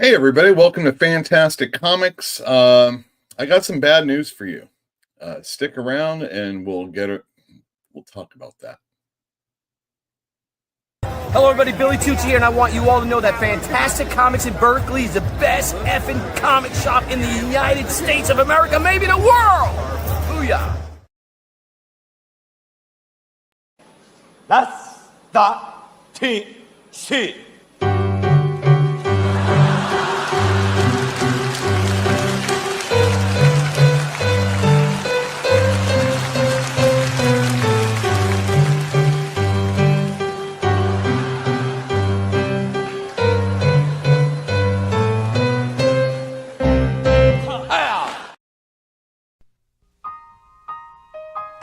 Hey everybody, welcome to Fantastic Comics. I got some bad news for you. Stick around and we'll talk about that. Hello everybody, Billy Tucci here, and I want you all to know that Fantastic Comics in Berkeley is the best effing comic shop in the United States of America, maybe the world! Booyah! That's the TC.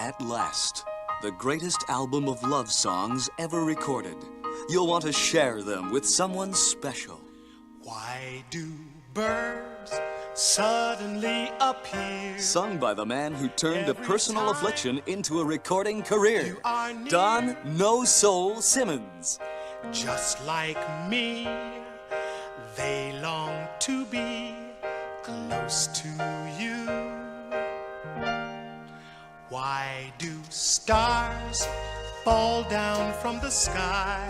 At last, the greatest album of love songs ever recorded. You'll want to share them with someone special. Why do birds suddenly appear? Sung by the man who turned a personal affliction into a recording career, Don No Soul Simmons. Just like me, they long to be close to you. Why do stars fall down from the sky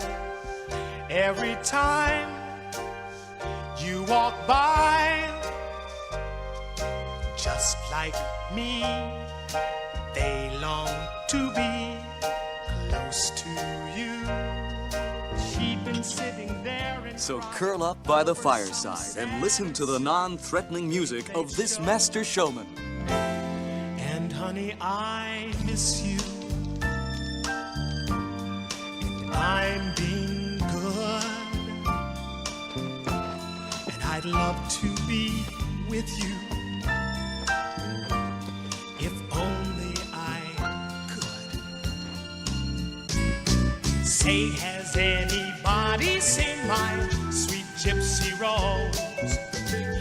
every time you walk by? Just like me, they long to be close to you. She'd been sitting there and So curl up by the fireside and listen to the non-threatening music of this master showman. And honey, I miss you. And I'm being good. And I'd love to be with you. If only I could. Say, has anybody seen my sweet gypsy rose?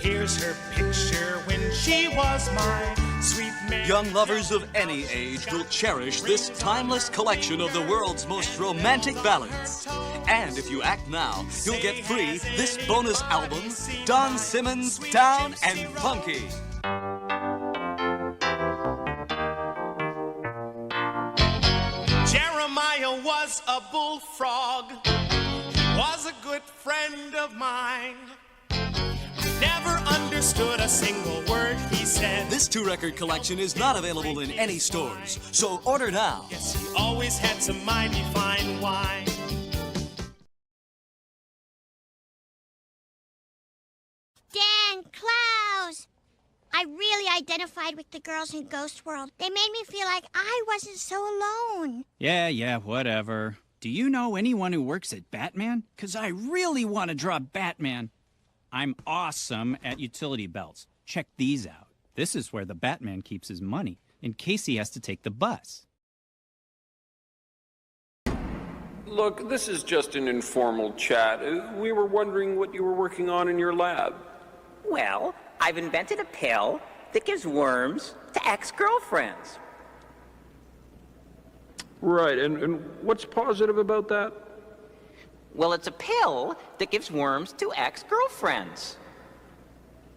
Here's her picture when she was my sweet man. Young lovers of any age will cherish this timeless collection of the world's most romantic ballads. And if you act now, you'll get free this bonus album, Don Simmons Down and Funky. Jeremiah was a bullfrog, was a good friend of mine. Never understood a single word he said. This two-record collection is not available in any stores, so order now. Yes, he always had some mighty fine wine. Dan, Klaus! I really identified with the girls in Ghost World. They made me feel like I wasn't so alone. Yeah, whatever. Do you know anyone who works at Batman? 'Cause I really want to draw Batman. I'm awesome at utility belts. Check these out. This is where the Batman keeps his money, in case he has to take the bus. Look, this is just an informal chat. We were wondering what you were working on in your lab. Well, I've invented a pill that gives worms to ex-girlfriends. Right, and what's positive about that? Well, it's a pill that gives worms to ex-girlfriends.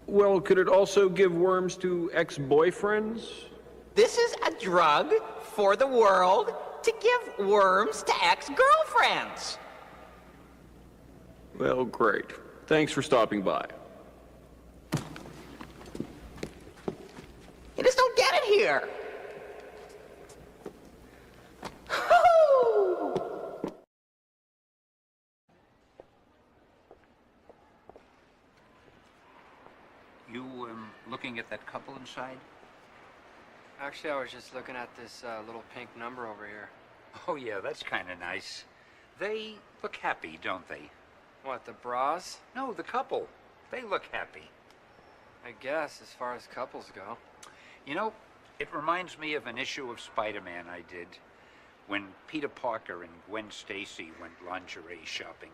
Well, could it also give worms to ex-boyfriends? This is a drug for the world to give worms to ex-girlfriends. Well, great. Thanks for stopping by. You just don't get it here. You looking at that couple inside? Actually, I was just looking at this little pink number over here. Oh yeah, that's kind of nice. They look happy, don't they? What, the bras? No, the couple. They look happy. I guess, as far as couples go. You know, it reminds me of an issue of Spider-Man I did when Peter Parker and Gwen Stacy went lingerie shopping.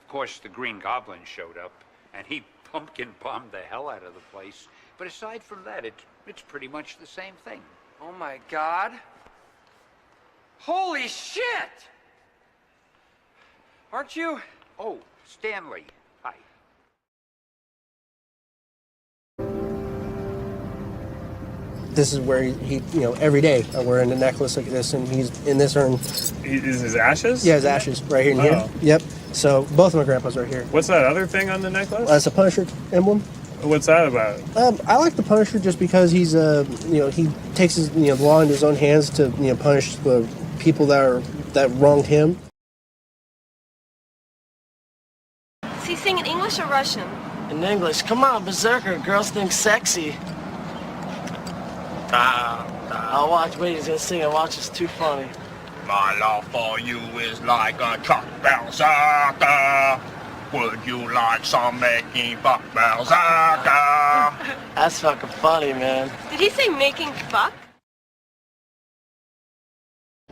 Of course, the Green Goblin showed up, and he pumpkin bombed the hell out of the place. But aside from that, it's pretty much the same thing. Oh my God. Holy shit! Aren't you? Oh, Stanley. Hi. this is where he every day I'm wearing a necklace like this, and he's in this urn. Is his ashes? Yeah, his ashes right here and here. Yep. So both of my grandpas are here. What's that other thing on the necklace? It's a Punisher emblem. What's that about? I like the Punisher just because he's he takes his the law into his own hands to punish the people that wronged him. Is he singing English or Russian? In English. Come on, Berserker. Girls think sexy. I'll watch. Wait, he's gonna sing it. Watch, it's too funny. My love for you is like a truck berserker. Would you like some making fuck berserker? That's fucking funny, man. Did he say making fuck?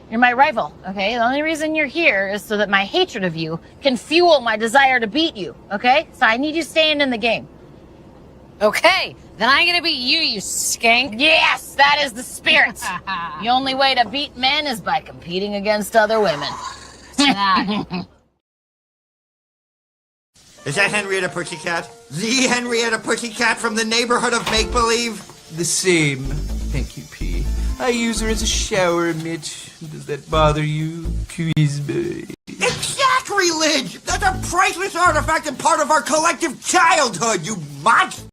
You're my rival, okay? The only reason you're here is so that my hatred of you can fuel my desire to beat you, okay? So I need you staying in the game. Okay, then I'm gonna beat you, you skank. Yes, that is the spirit. The only way to beat men is by competing against other women. Is that Henrietta Pussycat? The Henrietta Pussycat from the neighborhood of make-believe? The same. Thank you, P. I use her as a shower mitt. Does that bother you? Please, me. Exactly, Lidge! That's a priceless artifact and part of our collective childhood, you mutt!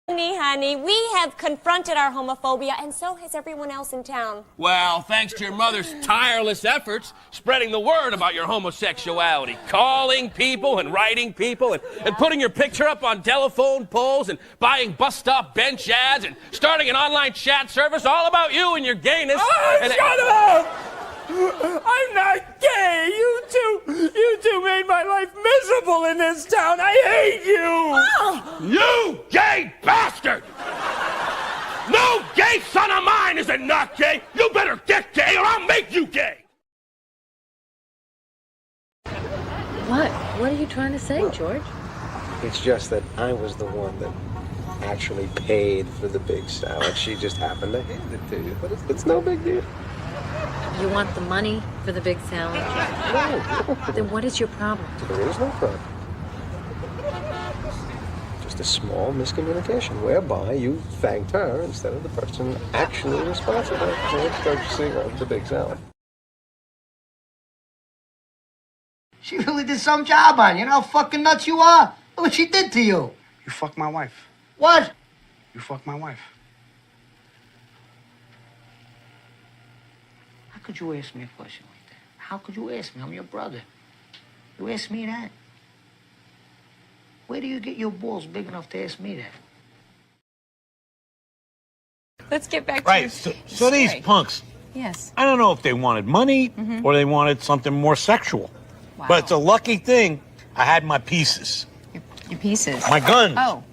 Honey, we have confronted our homophobia, and so has everyone else in town. Well, thanks to your mother's tireless efforts, spreading the word about your homosexuality, calling people and writing people, and putting your picture up on telephone poles, and buying bus stop bench ads, and starting an online chat service all about you and your gayness. Oh, shut up! I'm not gay! You two made my life miserable in this town! I hate you! You gay bastard! No gay son of mine is not gay! You better get gay or I'll make you gay! What? What are you trying to say, George? It's just that I was the one that actually paid for the big salad. She just happened to hand it to you, but it's no big deal. You want the money for the big salad? No. Then what is your problem? There is no problem. Just a small miscommunication whereby you thanked her instead of the person actually responsible for purchasing of the big salad. She really did some job on you. You know how fucking nuts you are? Look what she did to you. You fucked my wife. What? You fucked my wife. How could you ask me a question like that? How could you ask me? I'm your brother. You ask me that? Where do you get your balls big enough to ask me that? Let's get back to Right, so these punks, Yes. I don't know if they wanted money or they wanted something more sexual. But it's a lucky thing I had my pieces. Your pieces. My guns. Oh.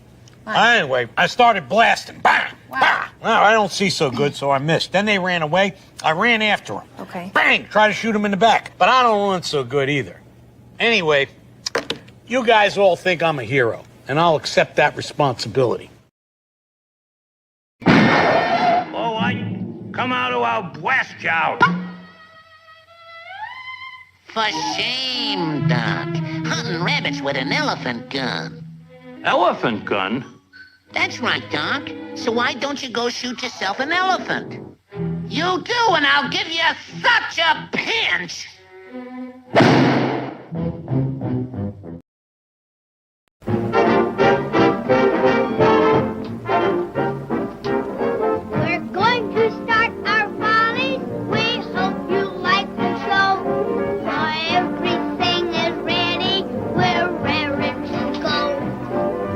Anyway, I started blasting. Bang! Bang! Well, I don't see so good, so I missed. Then they ran away. I ran after them. Okay. Bang! Try to shoot them in the back. But I don't run so good either. Anyway, you guys all think I'm a hero, and I'll accept that responsibility. All right, come out to our blast jowl. For shame, Doc. Hunting rabbits with an elephant gun. Elephant gun? That's right, Doc. So why don't you go shoot yourself an elephant? You do, and I'll give you such a pinch! We're going to start our volleys. We hope you like the show. Everything is ready. We're raring to go.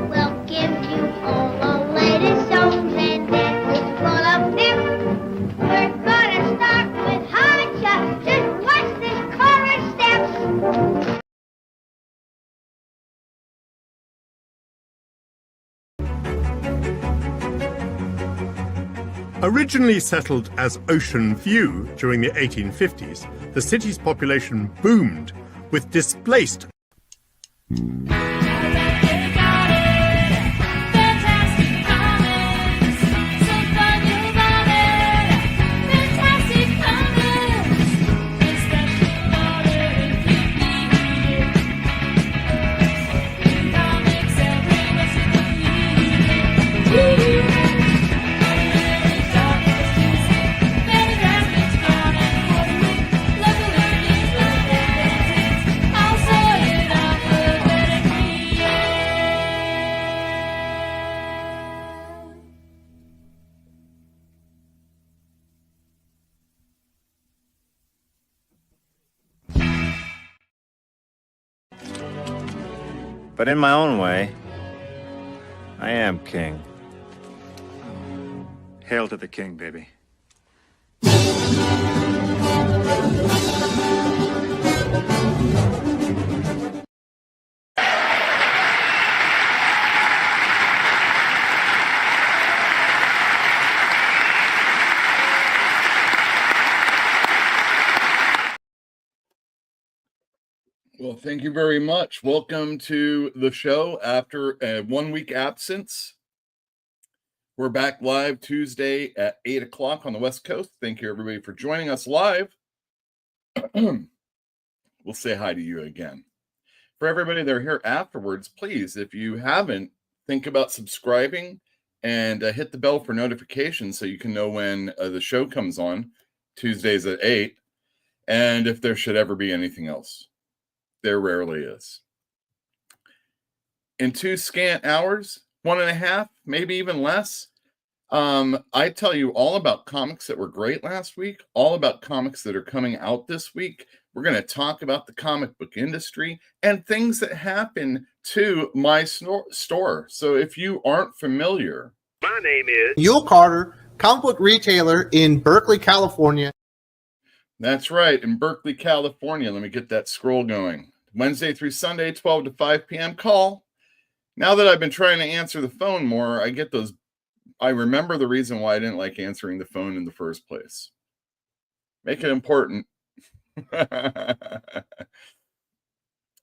We'll give you all the latest songs and dances full of pep. We're gonna start with high jump. Just watch this chorus steps. Originally settled as Ocean View during the 1850s, the city's population boomed with displaced But in my own way, I am king. Hail to the king, baby. Well, thank you very much. Welcome to the show after a 1 week absence. We're back live Tuesday at 8 o'clock on the West Coast. Thank you, everybody, for joining us live. We'll say hi to you again. For everybody that are here afterwards, please, if you haven't, think about subscribing and hit the bell for notifications so you can know when the show comes on, Tuesdays at 8, and if there should ever be anything else. There rarely is. In 2 scant hours, 1.5, maybe even less, I tell you all about comics that were great last week, all about comics that are coming out this week. We're going to talk about the comic book industry and things that happen to my store. So if you aren't familiar, my name is Yule Carter, comic book retailer in Berkeley, California. That's right, in Berkeley, California. Let me get that scroll going. Wednesday through Sunday, 12 to 5 p.m. Call. Now that I've been trying to answer the phone more, I get those. I remember the reason why I didn't like answering the phone in the first place. Make it important.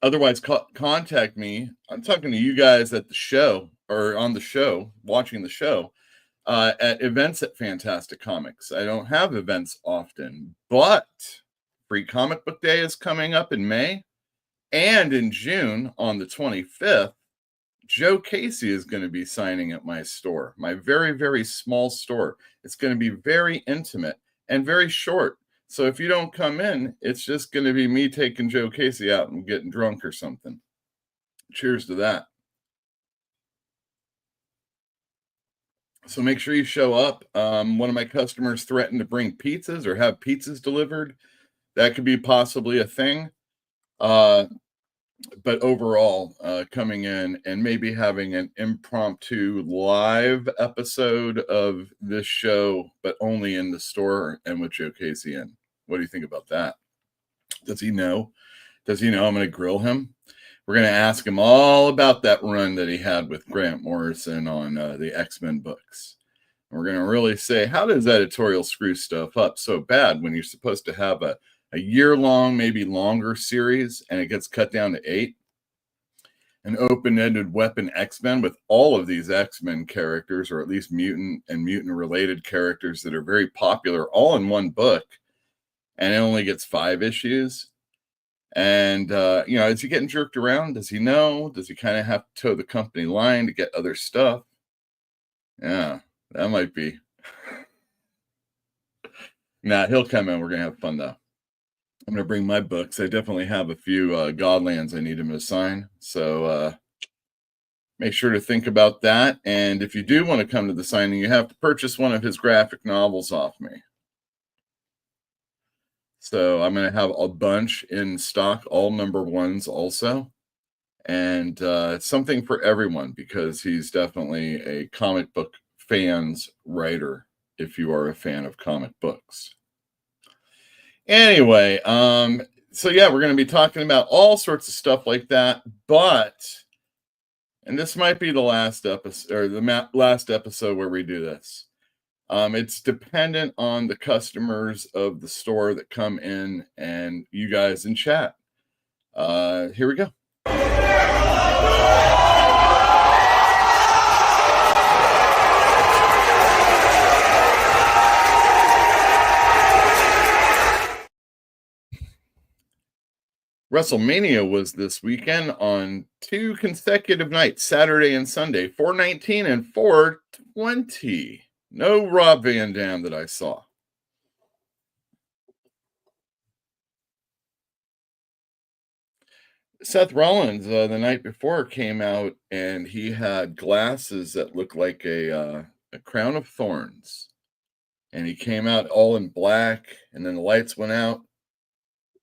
Otherwise, contact me. I'm talking to you guys at the show or on the show, watching the show. At events at Fantastic Comics. I don't have events often, but Free Comic Book Day is coming up in May. And in June, on the 25th, Joe Casey is going to be signing at my store, my very, very small store. It's going to be very intimate and very short. So if you don't come in, it's just going to be me taking Joe Casey out and getting drunk or something. Cheers to that. So make sure you show up. One of my customers threatened to bring pizzas or have pizzas delivered. That could be possibly a thing. But overall, coming in and maybe having an impromptu live episode of this show, but only in the store and with Joe Casey in. What do you think about that? Does he know? Does he know I'm going to grill him? We're going to ask him all about that run that he had with Grant Morrison on the X-Men books. And we're going to really say, how does editorial screw stuff up so bad when you're supposed to have a year-long, maybe longer series, and it gets cut down to 8? An open-ended Weapon X-Men with all of these X-Men characters, or at least mutant and mutant-related characters that are very popular, all in one book, and it only gets 5 issues. And, is he getting jerked around? Does he know? Does he kind of have to toe the company line to get other stuff? Yeah, that might be. Nah, he'll come in. We're going to have fun, though. I'm going to bring my books. I definitely have a few Godlands I need him to sign. So make sure to think about that. And if you do want to come to the signing, you have to purchase one of his graphic novels off me. So I'm going to have a bunch in stock, all number 1s also. And something for everyone, because he's definitely a comic book fan's writer, if you are a fan of comic books. Anyway, so yeah, we're going to be talking about all sorts of stuff like that. But, and this might be the last episode, or the last episode where we do this. It's dependent on the customers of the store that come in and you guys in chat. Here we go. Wrestlemania was this weekend on 2 consecutive nights, Saturday and Sunday, 419 and 420. No Rob Van Dam that I saw. Seth Rollins, the night before, came out and he had glasses that looked like a crown of thorns. And he came out all in black, and then the lights went out.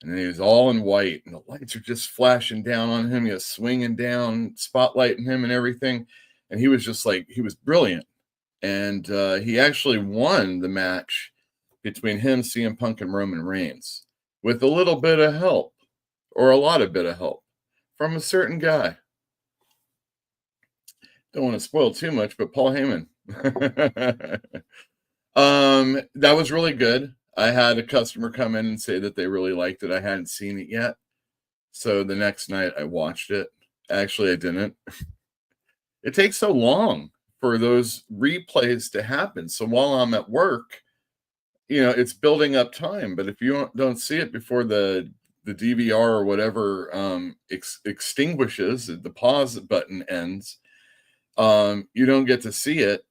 And he was all in white, and the lights are just flashing down on him. He was swinging down, spotlighting him and everything. And he was just like, he was brilliant. And he actually won the match between him, CM Punk, and Roman Reigns with a little bit of help, or a lot of bit of help, from a certain guy. Don't want to spoil too much, but Paul Heyman. That was really good. I had a customer come in and say that they really liked it. I hadn't seen it yet. So the next night I watched it. Actually, I didn't. It takes so long for those replays to happen. So while I'm at work, it's building up time. But if you don't see it before the DVR or whatever extinguishes, the pause button ends, you don't get to see it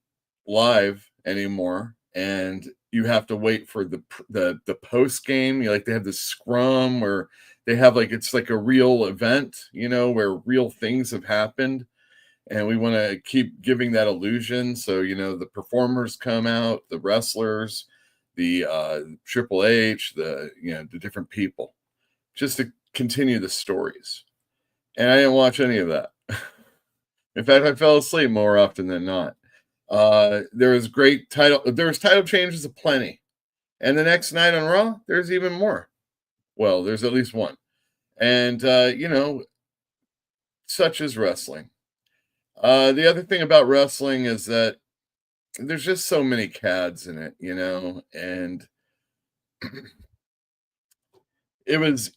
live anymore. And you have to wait for the post game. They have this scrum where they have it's like a real event, where real things have happened. And we want to keep giving that illusion. So, the performers come out, the wrestlers, the Triple H, the different people, just to continue the stories. And I didn't watch any of that. In fact, I fell asleep more often than not. There was title changes aplenty. And the next night on Raw, there's even more. Well, there's at least one. And, such is wrestling. The other thing about wrestling is that there's just so many cads in it, and it was,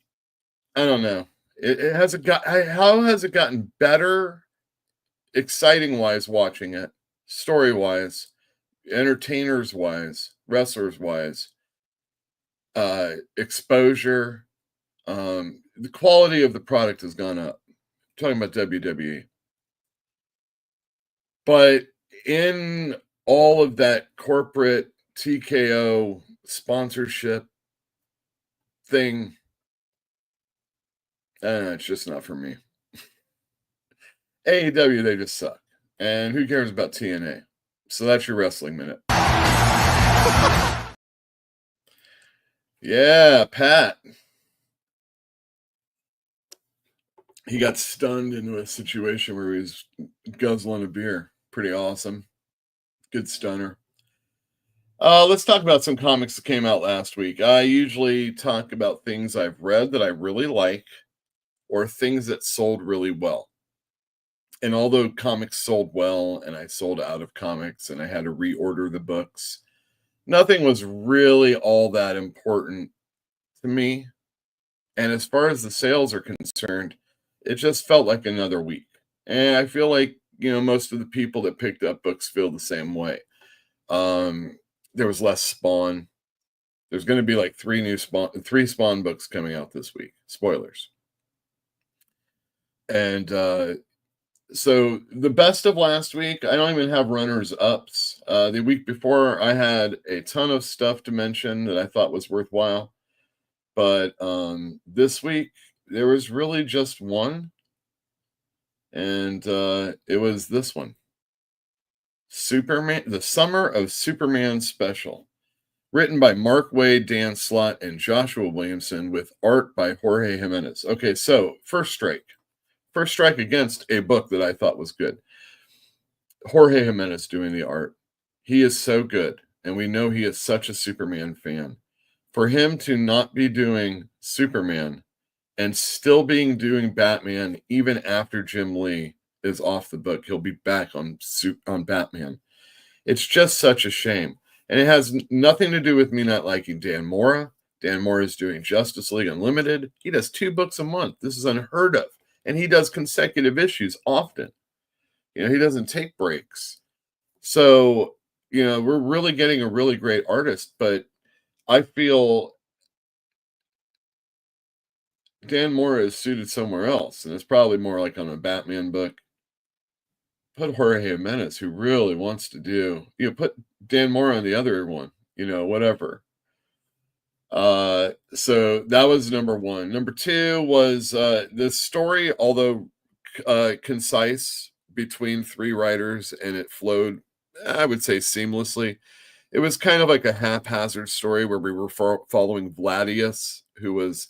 I don't know. How has it gotten better, exciting wise, watching it, story wise, entertainers wise, wrestlers wise, exposure, the quality of the product has gone up. I'm talking about WWE. But in all of that corporate TKO sponsorship thing, it's just not for me. AEW, they just suck. And who cares about TNA? So that's your wrestling minute. Yeah, Pat. He got stunned into a situation where he was guzzling a beer. Pretty awesome. Good stunner. Let's talk about some comics that came out last week. I usually talk about things I've read that I really like, or things that sold really well. And although comics sold well, and I sold out of comics, and I had to reorder the books, nothing was really all that important to me. And as far as the sales are concerned, it just felt like another week. And I feel like, most of the people that picked up books feel the same way. There was less Spawn. There's going to be like three Spawn books coming out this week. Spoilers. And so the best of last week, I don't even have runners-ups. The week before, I had a ton of stuff to mention that I thought was worthwhile. But this week, there was really just one. And it was this one. Superman, the Summer of Superman Special. Written by Mark Waid, Dan Slott, and Joshua Williamson, with art by Jorge Jimenez. Okay, so first strike against a book that I thought was good. Jorge Jimenez doing the art. He is so good, and we know he is such a Superman fan. For him to not be doing Superman and still doing Batman even after Jim Lee is off the book, he'll be back on Batman. It's just such a shame. And it has nothing to do with me not liking Dan Mora. Dan Mora is doing Justice League Unlimited. He does 2 books a month. This is unheard of. And he does consecutive issues often. He doesn't take breaks. So, we're really getting a really great artist. But I feel Dan Mora is suited somewhere else. And it's probably more like on a Batman book. Put Jorge Jimenez, who really wants to do, put Dan Mora on the other one, whatever. So that was number one. Number two was the story, although concise, between 3 writers, and it flowed, I would say, seamlessly. It was kind of like a haphazard story where we were following Vladius, who was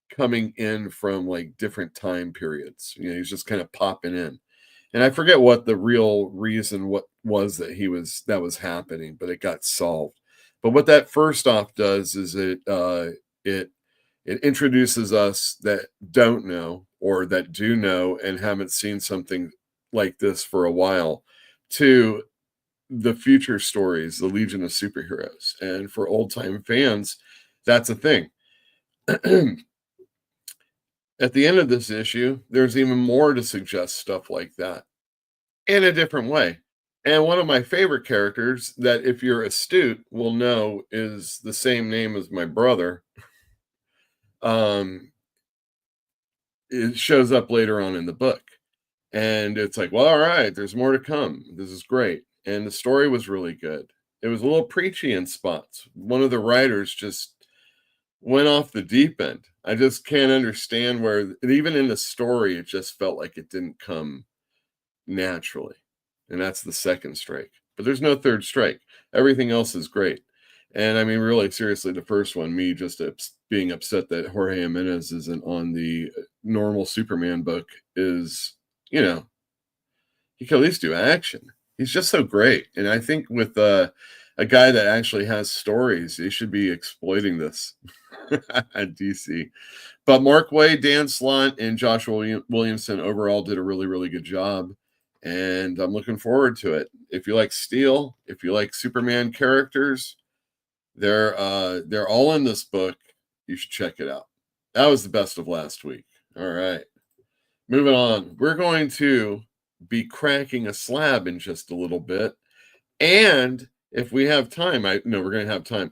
coming in from like different time periods. You know, he's just kind of popping in. And I forget what the real reason what was that was happening, but it got solved. But what that first off does is it introduces us that don't know or that do know and haven't seen something like this for a while to the future stories, the Legion of Superheroes. And for old time fans, that's a thing. At the end of this issue, there's even more to suggest stuff like that in a different way. And one of my favorite characters that, if you're astute, will know is the same name as my brother. It shows up later on in the book. And it's like, well, all right, there's more to come. This is great. And the story was really good. It was a little preachy in spots. One of the writers just went off the deep end. I just can't understand where, even in the story, it just felt like it didn't come naturally. And that's the second strike. But there's no third strike. Everything else is great. And I mean, really, seriously, the first one, me just being upset that Jorge Jimenez isn't on the normal Superman book is, you know, he could at least do action. He's just so great. And I think with a guy that actually has stories, he should be exploiting this at DC. But Mark Waid, Dan Slott, and Joshua Williamson overall did a really, really good job. And I'm looking forward to it. If you like Steel, if you like Superman characters, they're all in this book. You should check it out. That was the best of last week. All right. Moving on. We're going to be cracking a slab in just a little bit. And if we have time, we're going to have time.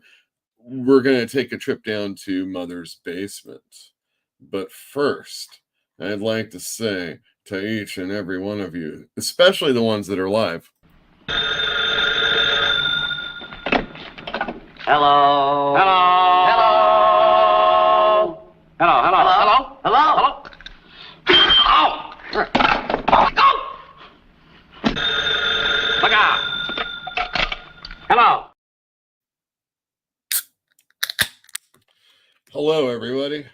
We're going to take a trip down to Mother's basement. But first, I'd like to say to each and every one of you, especially the ones that are live. Hello. Hello. Hello. Hello. Hello. Hello. Hello. Hello. Oh. Go. Look out. Hello. Hello, everybody.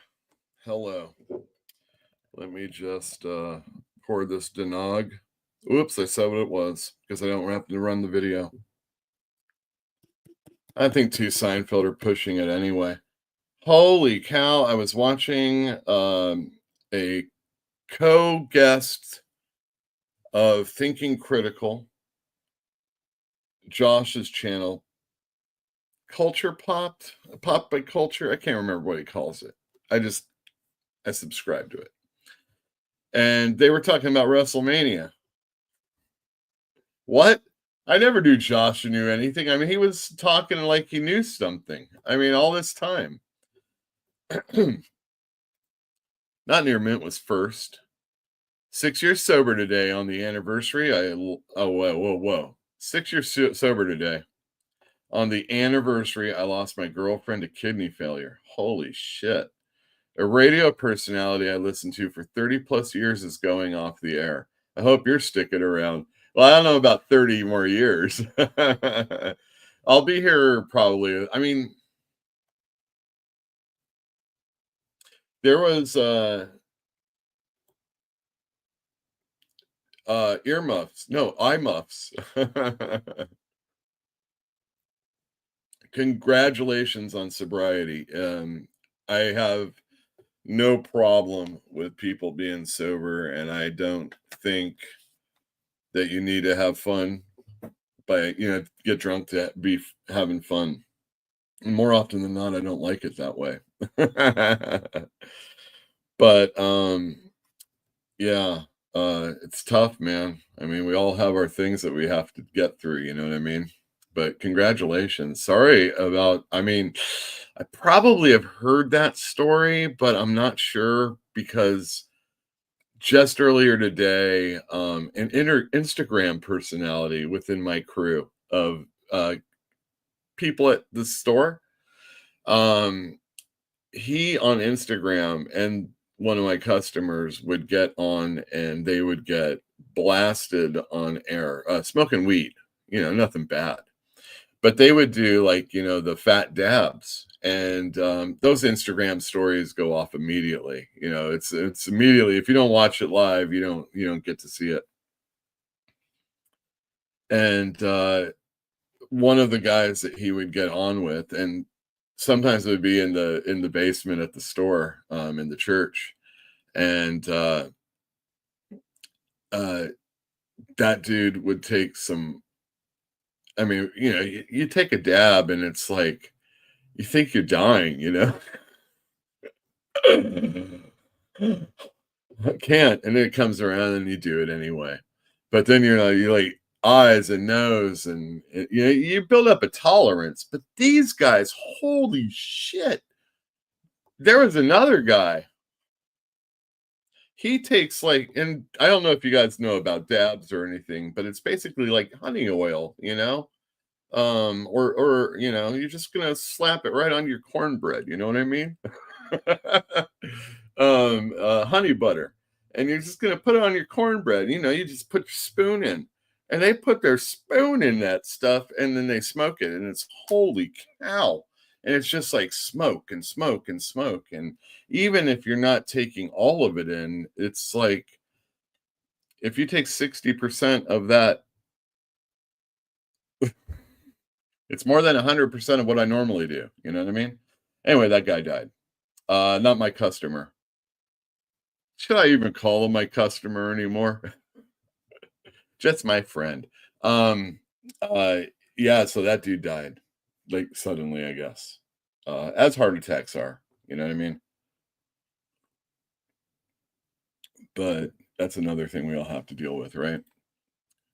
Hello. Let me just pour this Denog. Oops, I said what it was because I don't have to run the video. I think two Seinfeld are pushing it anyway. Holy cow. I was watching a co-guest of Thinking Critical, Josh's channel, Culture Pop by Culture. I can't remember what he calls it. I subscribe to it. And they were talking about WrestleMania. What? I never knew Josh knew anything. I mean, he was talking like he knew something. I mean, all this time. Not Near Mint was first. 6 years sober today on the anniversary. Whoa. 6 years sober today. On the anniversary, I lost my girlfriend to kidney failure. Holy shit. A radio personality I listened to for 30 plus years is going off the air. I hope you're sticking around. Well, I don't know about 30 more years. I'll be here probably. I mean, there was earmuffs. No, eye muffs. Congratulations on sobriety. I have no problem with people being sober, and I don't think that you need to have fun by, get drunk to be having fun. And more often than not, I don't like it that way. But it's tough, man. I mean, we all have our things that we have to get through, you know what I mean? But congratulations. Sorry about, I probably have heard that story, but I'm not sure because just earlier today, an Instagram personality within my crew of people at the store, he on Instagram and one of my customers would get on and they would get blasted on air, smoking weed, nothing bad. But they would do like, the fat dabs, and those Instagram stories go off immediately. It's immediately. If you don't watch it live, you don't get to see it. And one of the guys that he would get on with, and sometimes it would be in the basement at the store, in the church, and that dude would take some. I mean, you take a dab, and it's like you think you're dying, I can't, and then it comes around, and you do it anyway. But then you're like eyes and nose, and you build up a tolerance. But these guys, holy shit! There was another guy. He takes and I don't know if you guys know about dabs or anything, but it's basically like honey oil, or you're just gonna slap it right on your cornbread. You know what I mean? Honey butter, and you're just gonna put it on your cornbread. You just put your spoon in, and they put their spoon in that stuff, and then they smoke it, and it's holy cow. And it's just like smoke and smoke and smoke. And even if you're not taking all of it in, it's like if you take 60% of that, it's more than 100% of what I normally do. You know what I mean? Anyway, that guy died. Not my customer. Should I even call him my customer anymore? Just my friend. Yeah, so that dude died like suddenly, I guess. As heart attacks are, you know what I mean? But that's another thing we all have to deal with, right?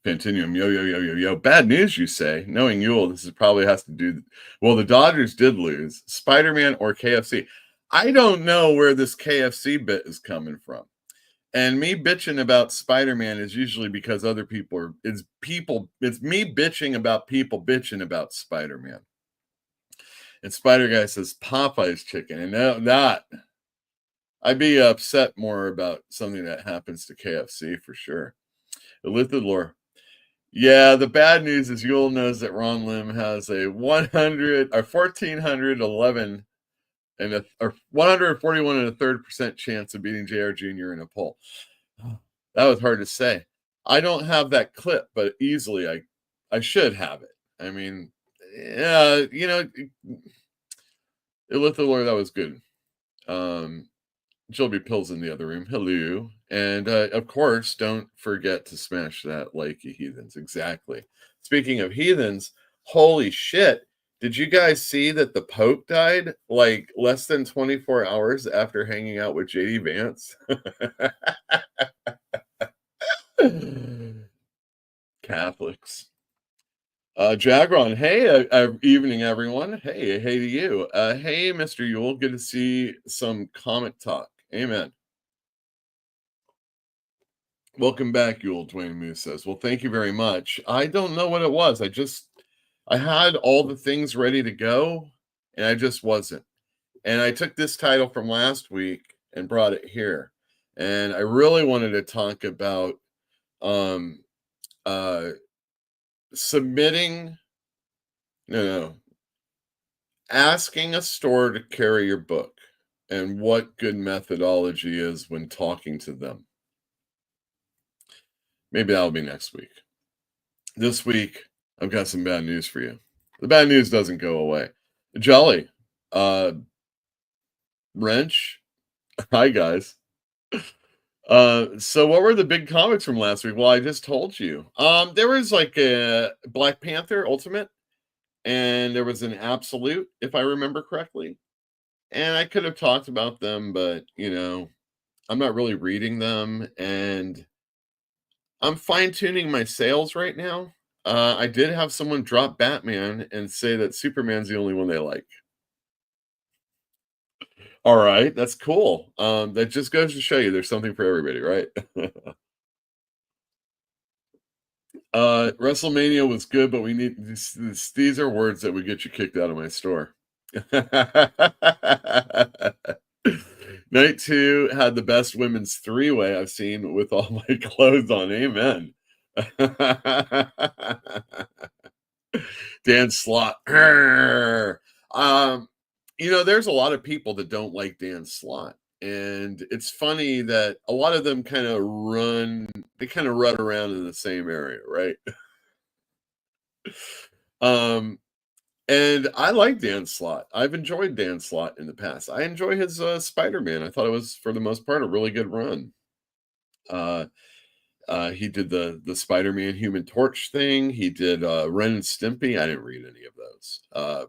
Continuum, yo. Bad news, you say? Knowing Yule, this is probably has to do. Well, the Dodgers did lose. Spider-Man or KFC? I don't know where this KFC bit is coming from. And me bitching about Spider-Man is usually because other people are. It's me bitching about people bitching about Spider-Man. And Spider Guy says Popeye's chicken, and that I'd be upset more about something that happens to KFC for sure. Elithid lore. Yeah, the bad news is Yule knows that Ron Lim has a 1,411 and or 141 and a third % chance of beating JR Jr. in a poll. That was hard to say. I don't have that clip, but easily I should have it. I mean, yeah, Elithor, that was good. Jilby Pills in the other room. Hello. And of course, don't forget to smash that like, you heathens. Exactly. Speaking of heathens, holy shit. Did you guys see that the Pope died like less than 24 hours after hanging out with JD Vance? Catholics. Jagron, hey, evening, everyone. Hey to you. Hey, Mr. Yule, good to see some comic talk. Amen. Welcome back, Yule, Dwayne Moose says. Well, thank you very much. I don't know what it was. I had all the things ready to go, and I just wasn't. And I took this title from last week and brought it here. And I really wanted to talk about asking a store to carry your book and what good methodology is when talking to them. Maybe that'll be next week. This week, I've got some bad news for you. The bad news doesn't go away. Jolly, Wrench, hi guys. So what were the big comics from last week? Well, I just told you. There was like a Black Panther Ultimate, and there was an Absolute, if I remember correctly. And I could have talked about them, but I'm not really reading them, and I'm fine-tuning my sales right now. I did have someone drop Batman and say that Superman's the only one they like. All right, that's cool. That just goes to show you there's something for everybody, right? Wrestlemania was good, but we need these are words that would get you kicked out of my store. Night 2 had the best women's three-way I've seen with all my clothes on. Amen. Dan Slott. There's a lot of people that don't like Dan Slott. And it's funny that a lot of them kind of run around in the same area, right? And I like Dan Slott. I've enjoyed Dan Slott in the past. I enjoy his Spider-Man. I thought it was, for the most part, a really good run. He did the Spider-Man Human Torch thing. He did Ren and Stimpy. I didn't read any of those.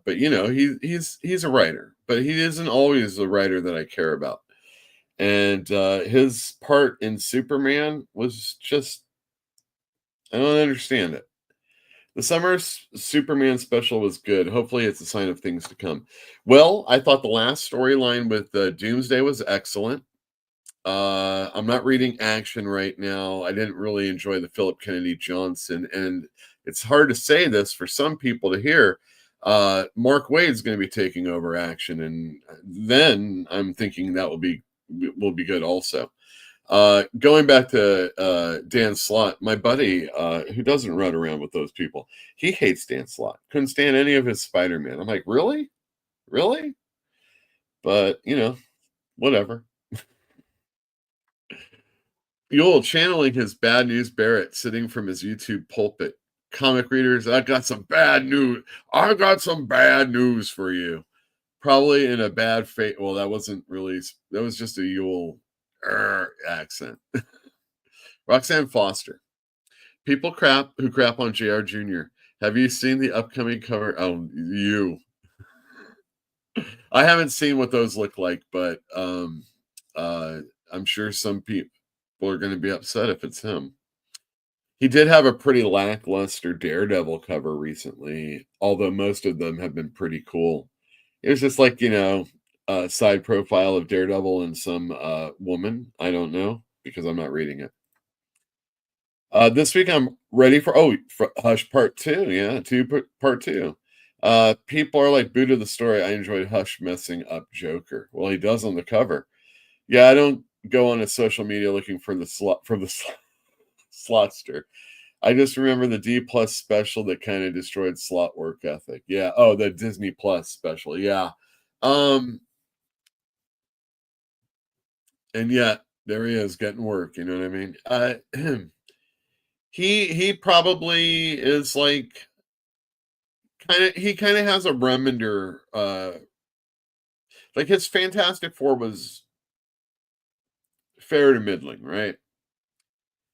But he's a writer, but he isn't always the writer that I care about. And his part in Superman was just, I don't understand it. The summer Superman special was good. Hopefully it's a sign of things to come. Well, I thought the last storyline with Doomsday was excellent. I'm not reading Action right now. I didn't really enjoy the Philip Kennedy Johnson, and it's hard to say this for some people to hear. Mark Waid's going to be taking over Action, and then I'm thinking that will be good also. Going back to Dan Slott, my buddy who doesn't run around with those people, he hates Dan Slott. Couldn't stand any of his Spider-Man. I'm like, really? But whatever. Yule channeling his bad news Barrett sitting from his YouTube pulpit. Comic readers, I got some bad news. I got some bad news for you. Probably in a bad fate. Well, that wasn't really, that was just a Yule accent. Roxanne Foster. People who crap on JR Jr. Have you seen the upcoming cover? Oh, you. I haven't seen what those look like, but I'm sure some people are going to be upset if it's him. He did have a pretty lackluster Daredevil cover recently, although most of them have been pretty cool. It was just like, a side profile of Daredevil and some woman. I don't know, because I'm not reading it. This week I'm ready for Hush Part 2. Yeah, Part 2. People are like, boo to the story. I enjoyed Hush messing up Joker. Well, he does on the cover. Yeah, I don't go on a social media looking for the slotster. I just remember the D+ special that kind of destroyed slot work ethic. Yeah. Oh, the Disney Plus special. Yeah. And yet there he is getting work. You know what I mean? He probably is like he kind of has a Remender. Like his Fantastic Four was fair to middling, right?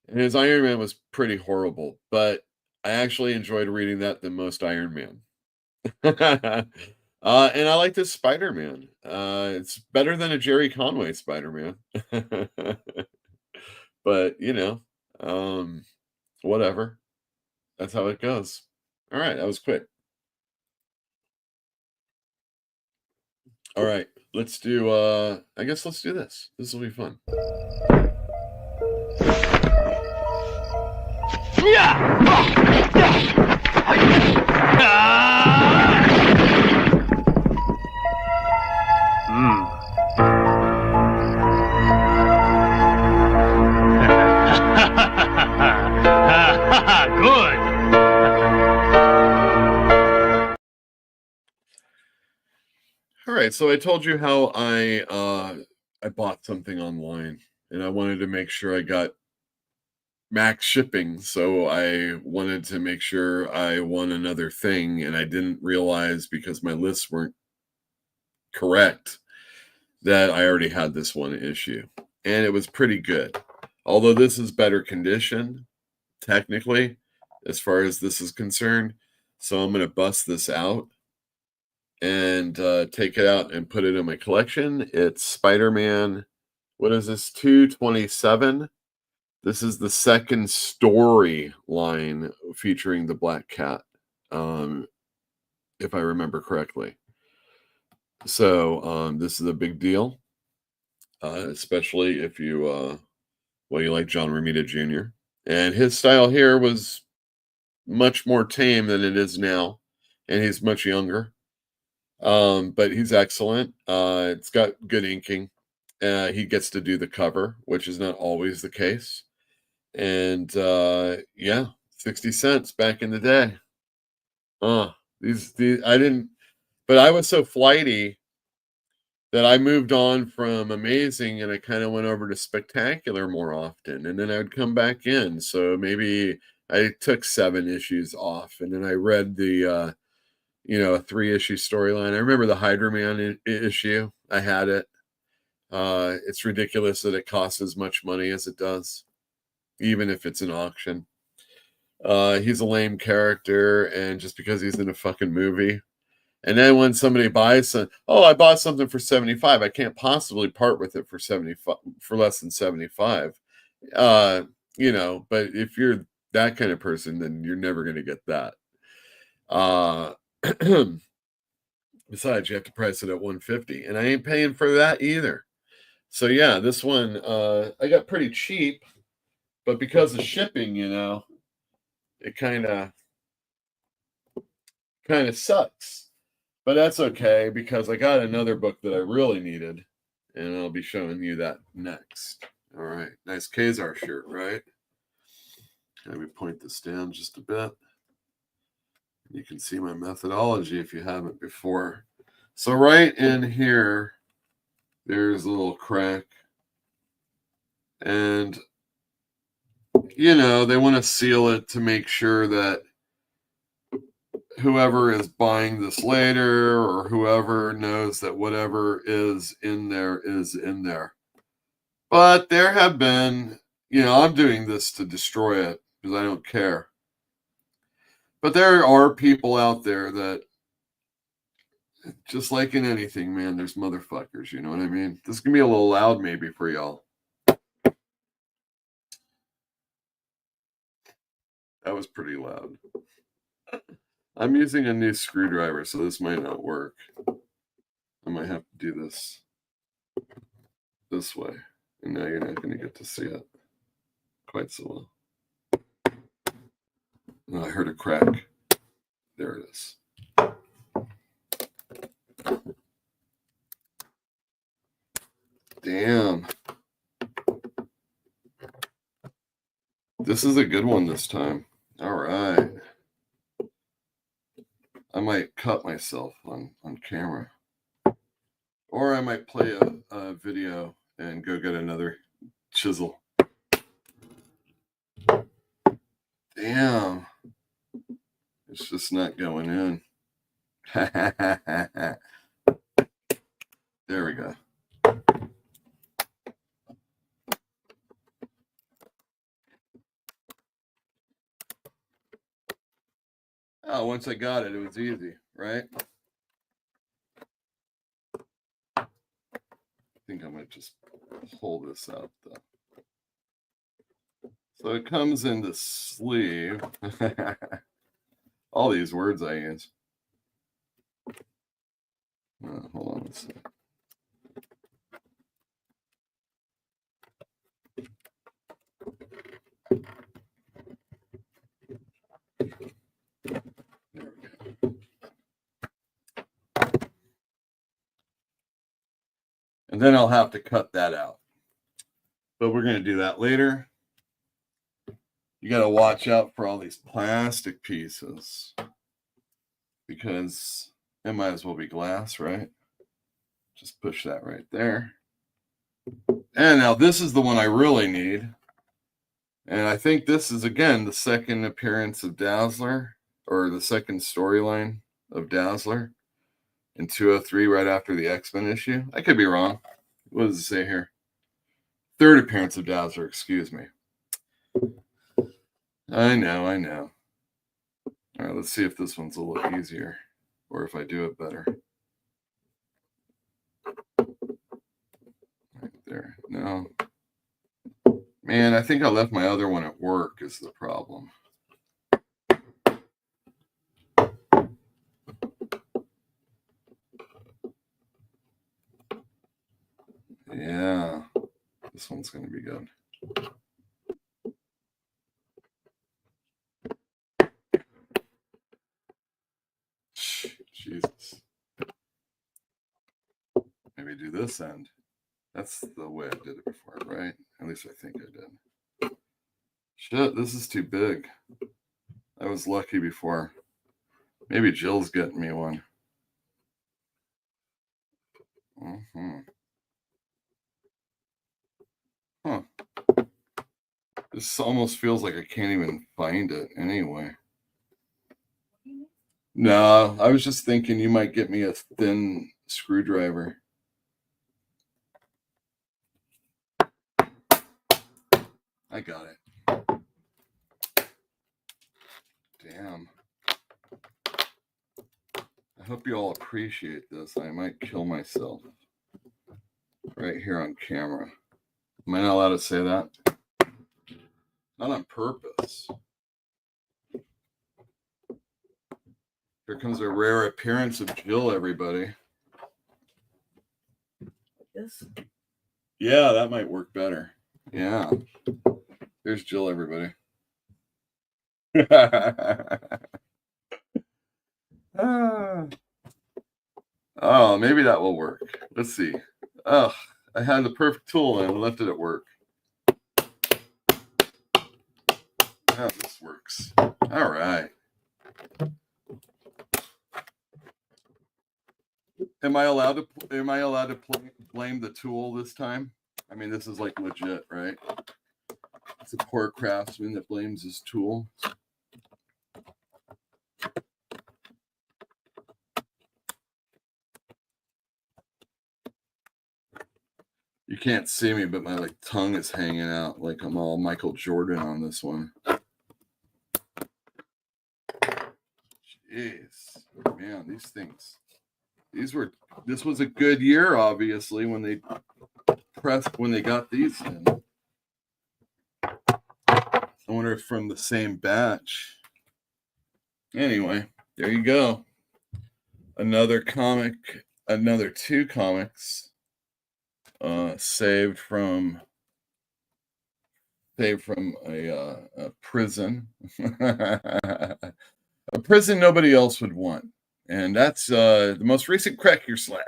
And his Iron Man was pretty horrible, but I actually enjoyed reading that than most Iron Man. And I like this Spider-Man. It's better than a Jerry Conway Spider-Man. But, whatever. That's how it goes. All right, that was quick. All right, let's do, I guess let's do this. This will be fun. Good. All right, so I told you how I bought something online, and I wanted to make sure I got max shipping, so I wanted to make sure I won another thing, and I didn't realize, because my lists weren't correct, that I already had this one issue, and it was pretty good. Although this is better condition, technically, as far as this is concerned, so I'm going to bust this out and take it out and put it in my collection. It's Spider-Man, what is this, 227? This is the second story line featuring the Black Cat, if I remember correctly. So this is a big deal, especially if you like John Romita Jr. And his style here was much more tame than it is now, and he's much younger. But he's excellent. It's got good inking. He gets to do the cover, which is not always the case. And yeah, 60 cents back in the day. These I didn't, but I was so flighty that I moved on from Amazing and I kind of went over to Spectacular more often, and then I would come back in. So maybe I took 7 issues off, and then I read the a 3-issue storyline. I remember the Hydra Man issue. I had it. It's ridiculous that it costs as much money as it does, even if it's an auction. He's a lame character, and just because he's in a fucking movie. And then when somebody buys some, I bought something for 75, I can't possibly part with it for 75 for less than 75. But if you're that kind of person, then you're never going to get that. Besides, you have to price it at 150, and I ain't paying for that either. So yeah, this one I got pretty cheap, but because of shipping, it kind of sucks. But that's okay, because I got another book that I really needed, and I'll be showing you that next. All right, nice Kazar shirt, right? Let me point this down just a bit. You can see my methodology if you haven't before. So right in here, there's a little crack. And, they want to seal it to make sure that whoever is buying this later, or whoever knows that whatever is in there is in there. But there have been, I'm doing this to destroy it because I don't care. But there are people out there that, just like in anything, man, there's motherfuckers, you know what I mean? This can be a little loud maybe for y'all. That was pretty loud. I'm using a new screwdriver, so this might not work. I might have to do this way. And now you're not going to get to see it quite so well. Oh, I heard a crack. There it is. Damn. This is a good one this time. All right. I might cut myself on camera. Or I might play a video and go get another chisel. Damn. It's just not going in. There we go. Oh, once I got it, it was easy, right? I think I might just pull this out, though. So it comes in the sleeve. All these words I use. Hold on a second. And then I'll have to cut that out. But we're going to do that later. You got to watch out for all these plastic pieces, because it might as well be glass, right? Just push that right there. And now this is the one I really need. And I think this is, again, the second appearance of Dazzler, or the second storyline of Dazzler in 203, right after the X-Men issue. I could be wrong. What does it say here? Third appearance of Dazzler, excuse me. I know. All right, let's see if this one's a little easier, or if I do it better. Right there. No. Man, I think I left my other one at work is the problem. Yeah, this one's going to be good. Jesus. Maybe do this end. That's the way I did it before, right? At least I think I did. Shit, this is too big. I was lucky before. Maybe Jill's getting me one. Huh. This almost feels like I can't even find it anyway. No, I was just thinking you might get me a thin screwdriver. I got it. Damn. I hope you all appreciate this. I might kill myself right here on camera. Am I not allowed to say that? Not on purpose. Here comes a rare appearance of Jill, everybody. Yes. Yeah, that might work better. Yeah. There's Jill, everybody. Oh, maybe that will work. Let's see. Oh, I had the perfect tool and left it at work. Oh, this works. All right. Am I allowed to blame the tool this time? I mean, this is like legit, right? It's a poor craftsman that blames his tool. You can't see me, but my tongue is hanging out like I'm all Michael Jordan on this one. Jeez, man, these things. This was a good year, obviously, when they got these in. I wonder if from the same batch. Anyway, there you go. Another comic, another 2 comics saved from a prison. A prison nobody else would want. And that's the most recent Crack Your Slab.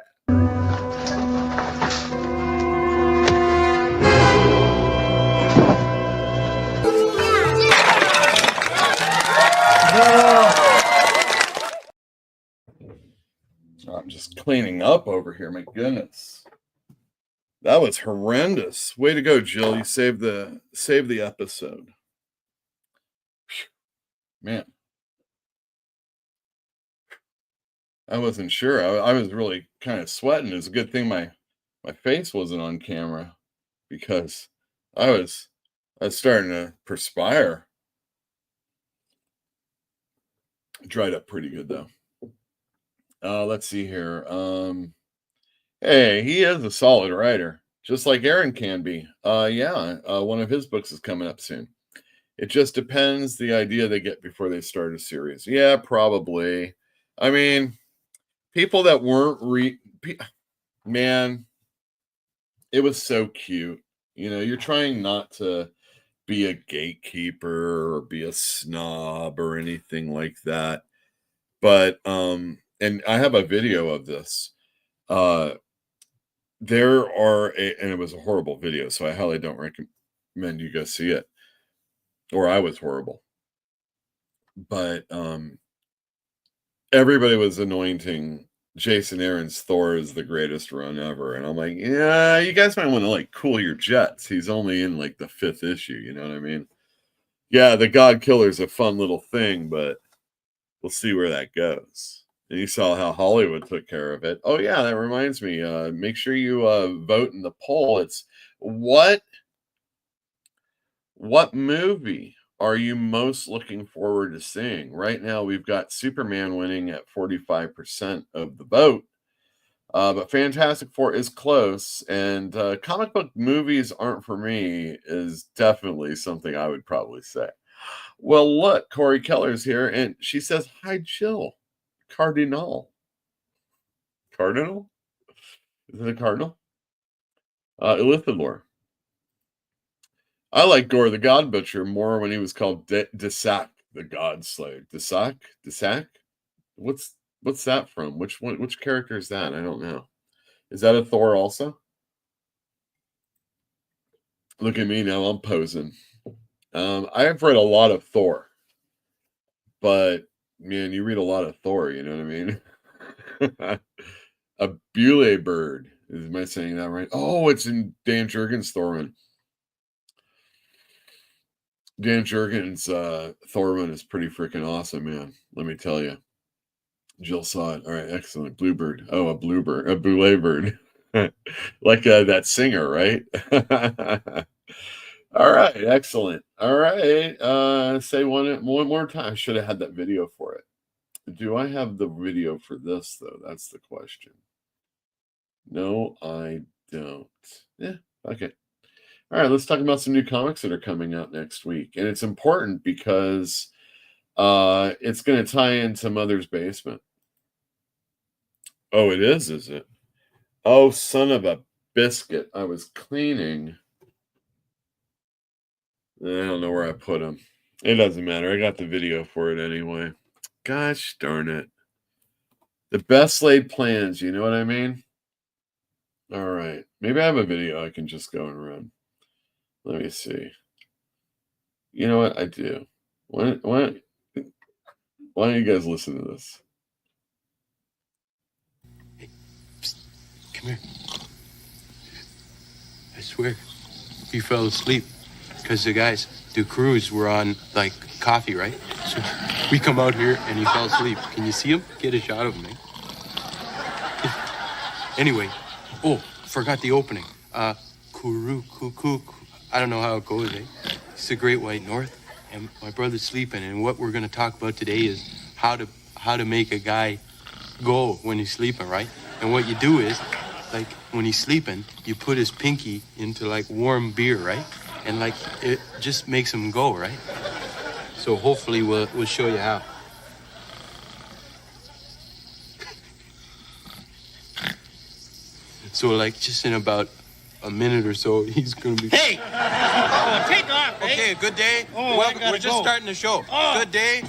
I'm just cleaning up over here. My goodness. That was horrendous. Way to go, Jill. You saved the episode. Man. I wasn't sure. I was really kind of sweating. It's a good thing my face wasn't on camera because I was starting to perspire. Dried up pretty good though. Let's see here. Hey, he is a solid writer, just like Aaron can be. One of his books is coming up soon. It just depends the idea they get before they start a series. Yeah, probably. I mean, people that weren't man, it was so cute. You know, you're trying not to be a gatekeeper or be a snob or anything like that. But and I have a video of this. And it was a horrible video, so I highly don't recommend you go see it. Or I was horrible. But everybody was anointing Jason Aaron's Thor as the greatest run ever. And I'm like, yeah, you guys might want to cool your jets. He's only in the 5th issue, you know what I mean? Yeah, the God Killer's a fun little thing, but we'll see where that goes. And you saw how Hollywood took care of it. Oh yeah, that reminds me. Make sure you vote in the poll. It's what movie are you most looking forward to seeing? Right now, we've got Superman winning at 45% of the vote. But Fantastic Four is close, and comic book movies aren't for me is definitely something I would probably say. Well, look, Corey Keller's here, and she says, hi, Jill. Cardinal? Is it a cardinal? Elithilor. I like Gore the God Butcher more when he was called Desak, the God Slayer. Desak? What's that from? Which character is that? I don't know. Is that a Thor also? Look at me now, I'm posing. I have read a lot of Thor, but Man, you read a lot of Thor, you know what I mean? A Bule bird. Am I saying that right? Oh, it's in Dan Jurgens' Thorman. Dan Jurgens' Thorman is pretty freaking awesome, man. Let me tell you. Jill saw it. All right, excellent. Bluebird. Oh, a bluebird. A Bule bird. Like that singer, right? All right, excellent. All right. Say one more time. I should have had that video for it. Do I have the video for this, though? That's the question. No, I don't. Yeah, okay. All right, let's talk about some new comics that are coming out next week. And it's important because it's going to tie into Mother's Basement. Oh, it is it? Oh, son of a biscuit. I was cleaning. I don't know where I put them. It doesn't matter. I got the video for it anyway. Gosh darn it. The best laid plans, you know what I mean? All right. Maybe I have a video I can just go and run. Let me see. You know what? I do. Why don't you guys listen to this? Come here. I swear, he fell asleep because the guys, the crews were on, like, coffee, right? So we come out here and he fell asleep. Can you see him? Get a shot of him, eh? Anyway, forgot the opening. Kuru, cuckoo. I don't know how it goes, eh? It's the Great White North, and my brother's sleeping, and what we're going to talk about today is how to make a guy go when he's sleeping, right? And what you do is, like, when he's sleeping, you put his pinky into, like, warm beer, right? And, like, it just makes him go, right? So hopefully we'll show you how. So, like, just in about a minute or so, he's gonna be... Hey! Oh, take off, eh? Okay, good day. Oh, Welcome. We're just starting the show. Oh. Good day.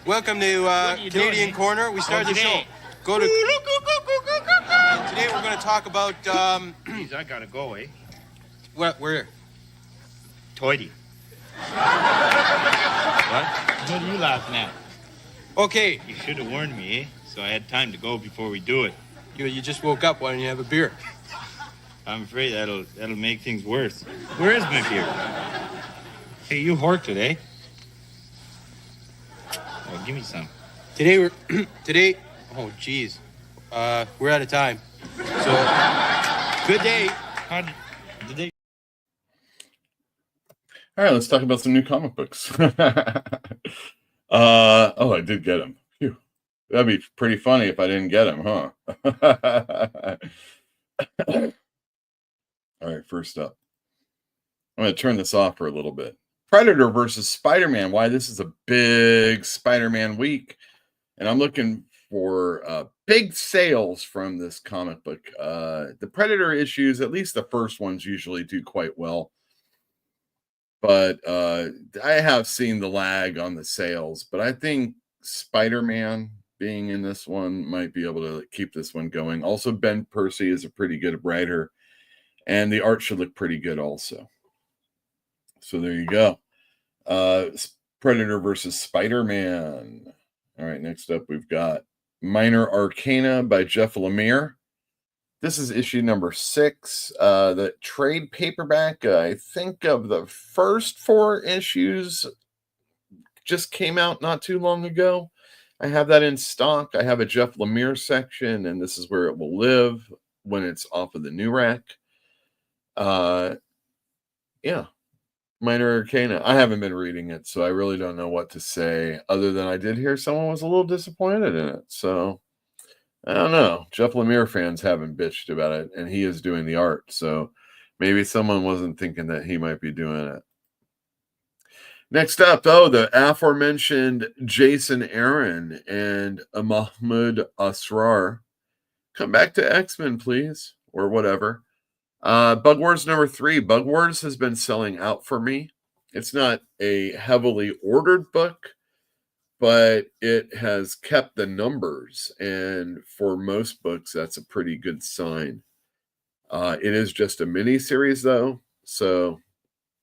Welcome to Canadian Corner. We started the show. Go to... Today we're going to talk about... Jeez, I gotta go, eh? Where? Toity. What? What are you laughing at? Okay. You should have warned me, eh? So I had time to go before we do it. You just woke up. Why don't you have a beer? I'm afraid that'll make things worse. Where is my beer? Hey, you horked it, eh? Oh, give me some. Today oh geez, we're out of time. So good day. All right, let's talk about some new comic books. I did get them. Phew. That'd be pretty funny if I didn't get them, huh? All right, first up. I'm going to turn this off for a little bit. Predator versus Spider-Man. Why this is a big Spider-Man week. And I'm looking for big sales from this comic book. The Predator issues, at least the first ones, usually do quite well. But I have seen the lag on the sales. But I think Spider-Man being in this one might be able to keep this one going. Also, Ben Percy is a pretty good writer. And the art should look pretty good also. So there you go. Predator versus Spider-Man. All right, next up we've got Minor Arcana by Jeff Lemire. This is issue number 6. The trade paperback, I think of the first 4 issues just came out not too long ago. I have that in stock. I have a Jeff Lemire section, and this is where it will live when it's off of the new rack. Yeah. Minor Arcana. I haven't been reading it, so I really don't know what to say, other than I did hear someone was a little disappointed in it. So, I don't know. Jeff Lemire fans haven't bitched about it, and he is doing the art. So, maybe someone wasn't thinking that he might be doing it. Next up, the aforementioned Jason Aaron and Mahmoud Asrar. Come back to X-Men, please, or whatever. Bug Wars number 3. Bug Wars has been selling out for me. It's not a heavily ordered book, but it has kept the numbers. And for most books, that's a pretty good sign. It is just a mini series, though. So,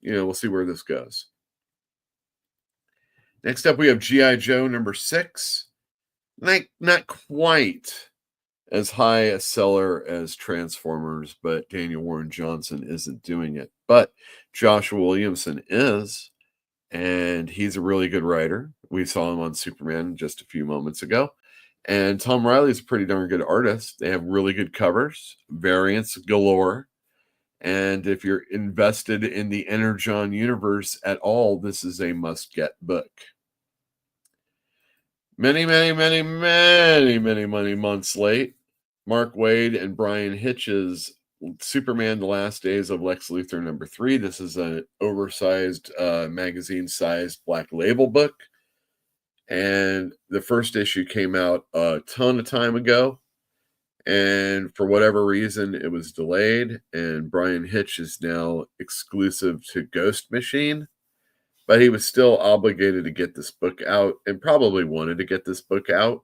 we'll see where this goes. Next up, we have G.I. Joe number 6. not quite as high a seller as Transformers, but Daniel Warren Johnson isn't doing it. But Joshua Williamson is, and he's a really good writer. We saw him on Superman just a few moments ago. And Tom Riley's a pretty darn good artist. They have really good covers, variants galore. And if you're invested in the Energon universe at all, this is a must-get book. Many months late, Mark Waid and Brian Hitch's Superman: The Last Days of Lex Luthor #3. This is an oversized magazine-sized black label book. And the first issue came out a ton of time ago. And for whatever reason, it was delayed. And Brian Hitch is now exclusive to Ghost Machine. But he was still obligated to get this book out and probably wanted to get this book out.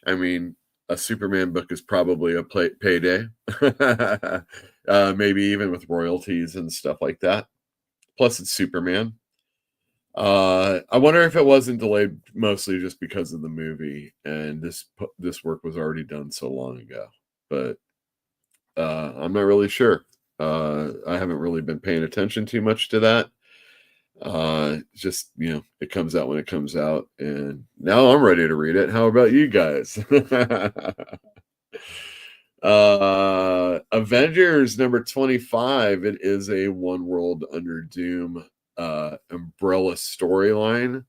I mean, a Superman book is probably a payday. Maybe even with royalties and stuff like that. Plus, it's Superman. I wonder if it wasn't delayed mostly just because of the movie, and this work was already done so long ago. But I'm not really sure. I haven't really been paying attention too much to that. Just, it comes out when it comes out, and now I'm ready to read it. How about you guys? Avengers #25. It is a One World Under Doom umbrella storyline,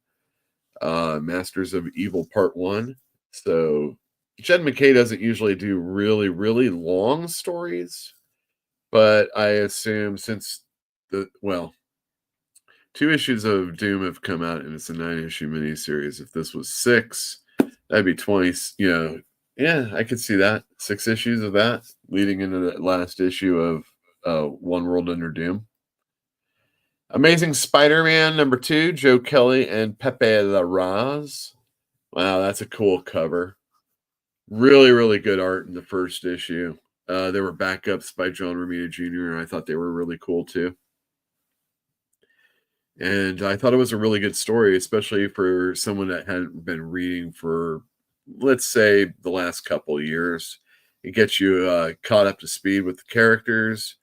Masters of Evil Part 1. So Jed McKay doesn't usually do really, really long stories, but I assume since 2 issues of Doom have come out and it's a 9-issue miniseries, if this was 6, that'd be 20, yeah, I could see that. 6 issues of that leading into the last issue of One World Under Doom. Amazing Spider-Man #2, Joe Kelly and Pepe Larraz. Wow, that's a cool cover. Really, really good art in the first issue. There were backups by John Romita Jr., and I thought they were really cool too. And I thought it was a really good story, especially for someone that hadn't been reading for, let's say, the last couple of years. It gets you caught up to speed with the characters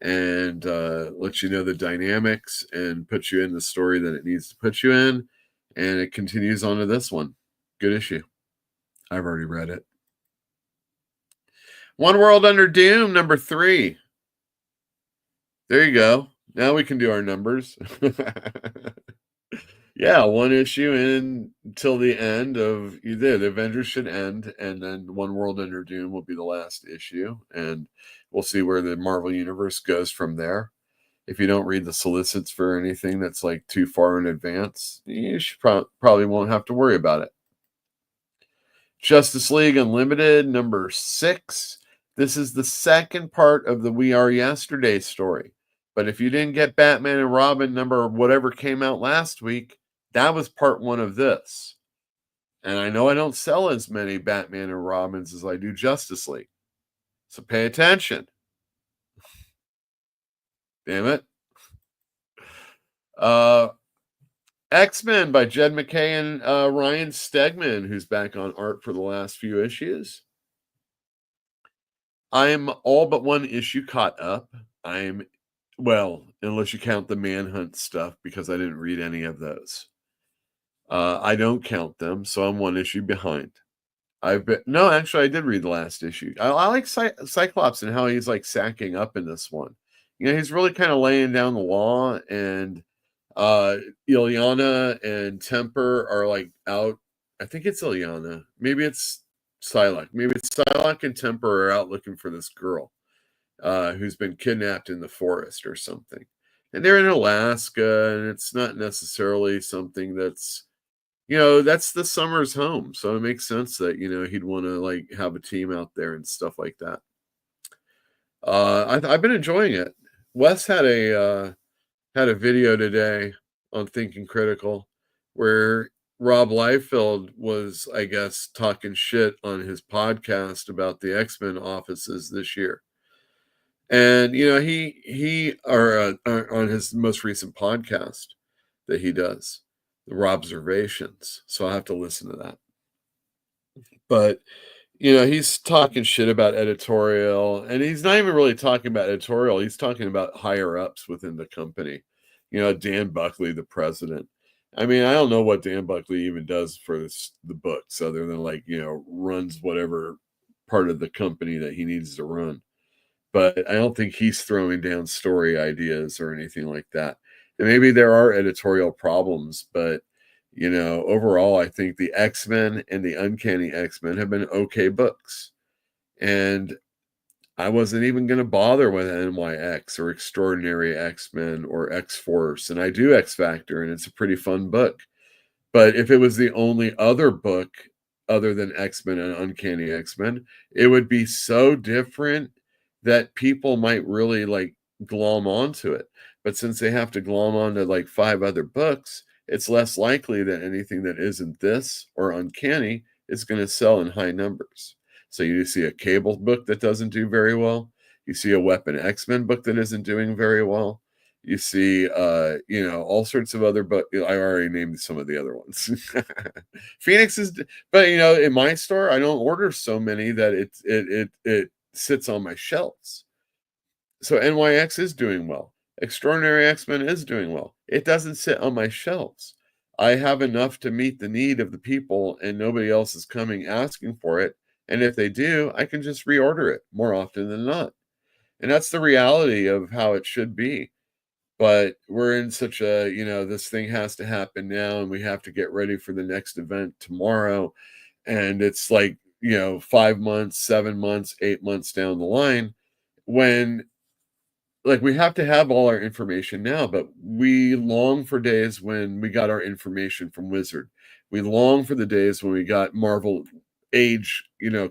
and lets you know the dynamics and puts you in the story that it needs to put you in. And it continues on to this one. Good issue. I've already read it. One World Under Doom #3. There you go. Now we can do our numbers. Yeah, 1 issue in until the end of the Avengers should end, and then One World Under Doom will be the last issue, and we'll see where the Marvel Universe goes from there. If you don't read the solicits for anything that's like too far in advance, you should probably won't have to worry about it. Justice League Unlimited #6. This is the second part of the We Are Yesterday story. But if you didn't get Batman and Robin whatever came out last week, that was part 1 of this. And I know I don't sell as many Batman and Robins as I do Justice League. So pay attention. Damn it. X-Men by Jed McKay and Ryan Stegman, who's back on art for the last few issues. I'm all but 1 issue caught up. Unless you count the Manhunt stuff, because I didn't read any of those. I don't count them, so I'm 1 issue behind. I did read the last issue. I like Cyclops and how he's like sacking up in this one. He's really kind of laying down the law, and Ilyana and Temper are like out. I think it's Ilyana. Maybe it's Psylocke. Maybe it's Psylocke and Temper are out looking for this girl who's been kidnapped in the forest or something. And they're in Alaska, and it's not necessarily something that's, that's the Summers home. So it makes sense that, he'd want to like have a team out there and stuff like that. I've been enjoying it. Wes had a video today on Thinking Critical where Rob Liefeld was, I guess, talking shit on his podcast about the X-Men offices this year. And, he on his most recent podcast that he does, the Robservations. So I'll have to listen to that. But he's talking shit about editorial, and he's not even really talking about editorial. He's talking about higher ups within the company. Dan Buckley, the president. I mean, I don't know what Dan Buckley even does for the books, other than runs whatever part of the company that he needs to run. But I don't think he's throwing down story ideas or anything like that. And maybe there are editorial problems, but overall, I think the X-Men and the Uncanny X-Men have been okay books. And I wasn't even going to bother with NYX or Extraordinary X-Men or X-Force. And I do X-Factor, and it's a pretty fun book. But if it was the only other book other than X-Men and Uncanny X-Men, it would be so different that people might really glom onto it. But since they have to glom onto 5 other books, it's less likely that anything that isn't this or Uncanny is going to sell in high numbers. So you see a Cable book that doesn't do very well. You see a Weapon X-Men book that isn't doing very well. You see, all sorts of other books. I already named some of the other ones. Phoenix is, but in my store, I don't order so many that it sits on my shelves. So NYX is doing well. Extraordinary X-Men is doing well. It doesn't sit on my shelves. I have enough to meet the need of the people, and nobody else is coming asking for it. And if they do, I can just reorder it more often than not. And that's the reality of how it should be. But we're in such a, this thing has to happen now, and we have to get ready for the next event tomorrow. And it's 5 months, 7 months, 8 months down the line when we have to have all our information now, but we long for days when we got our information from Wizard. We long for the days when we got Marvel Age,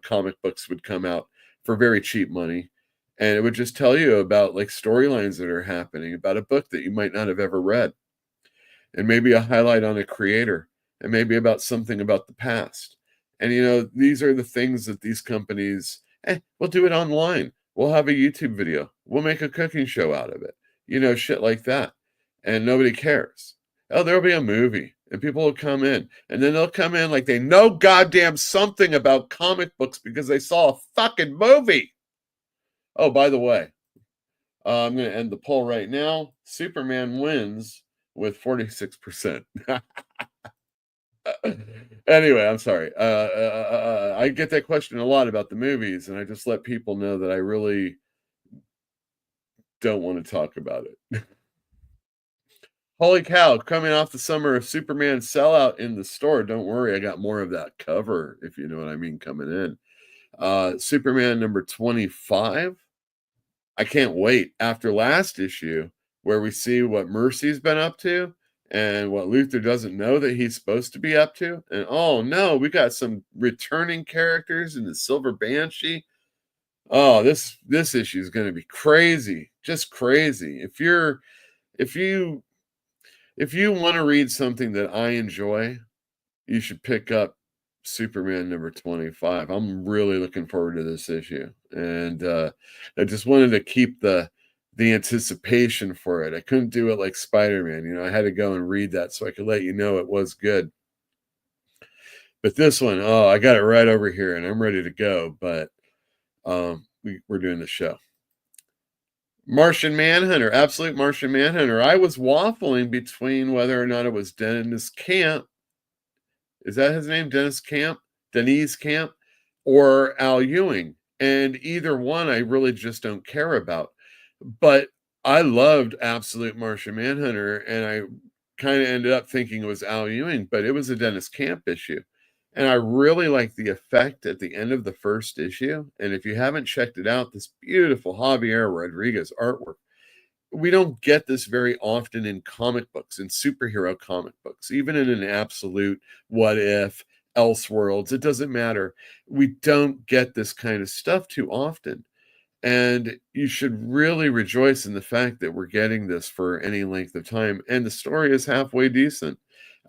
comic books would come out for very cheap money. And it would just tell you about storylines that are happening, about a book that you might not have ever read. And maybe a highlight on a creator, and maybe about something about the past. And, these are the things that these companies, we'll do it online. We'll have a YouTube video. We'll make a cooking show out of it. Shit like that. And nobody cares. Oh, there'll be a movie. And people will come in. And then they'll come in like they know goddamn something about comic books because they saw a fucking movie. Oh, by the way, I'm going to end the poll right now. Superman wins with 46%. Anyway, I'm sorry. I get that question a lot about the movies, and I just let people know that I really don't want to talk about it. Holy cow, coming off the summer of Superman sellout in the store. Don't worry, I got more of that cover, if you know what I mean, coming in. Superman number 25. I can't wait. After last issue, where we see what Mercy's been up to, and what Luther doesn't know that he's supposed to be up to. And oh no, we got some returning characters in the Silver Banshee. Oh, this issue is going to be crazy, just crazy. If you want to read something that I enjoy, you should pick up Superman number 25. I'm really looking forward to this issue, and I just wanted to keep the anticipation for it. I couldn't do it like Spider-Man. I had to go and read that so I could let you know it was good. But this one, I got it right over here, and I'm ready to go. But we're doing the show. Martian Manhunter, Absolute Martian Manhunter. I was waffling between whether or not it was Dennis Camp. Is that his name? Dennis Camp? Or Al Ewing. And either one I really just don't care about. But I loved Absolute Martian Manhunter, and I kind of ended up thinking it was Al Ewing, but it was a Dennis Camp issue. And I really like the effect at the end of the first issue. And if you haven't checked it out, this beautiful Javier Rodriguez artwork. We don't get this very often in comic books, in superhero comic books, even in an Absolute, What If, Elseworlds. It doesn't matter. We don't get this kind of stuff too often. And you should really rejoice in the fact that we're getting this for any length of time. And the story is halfway decent.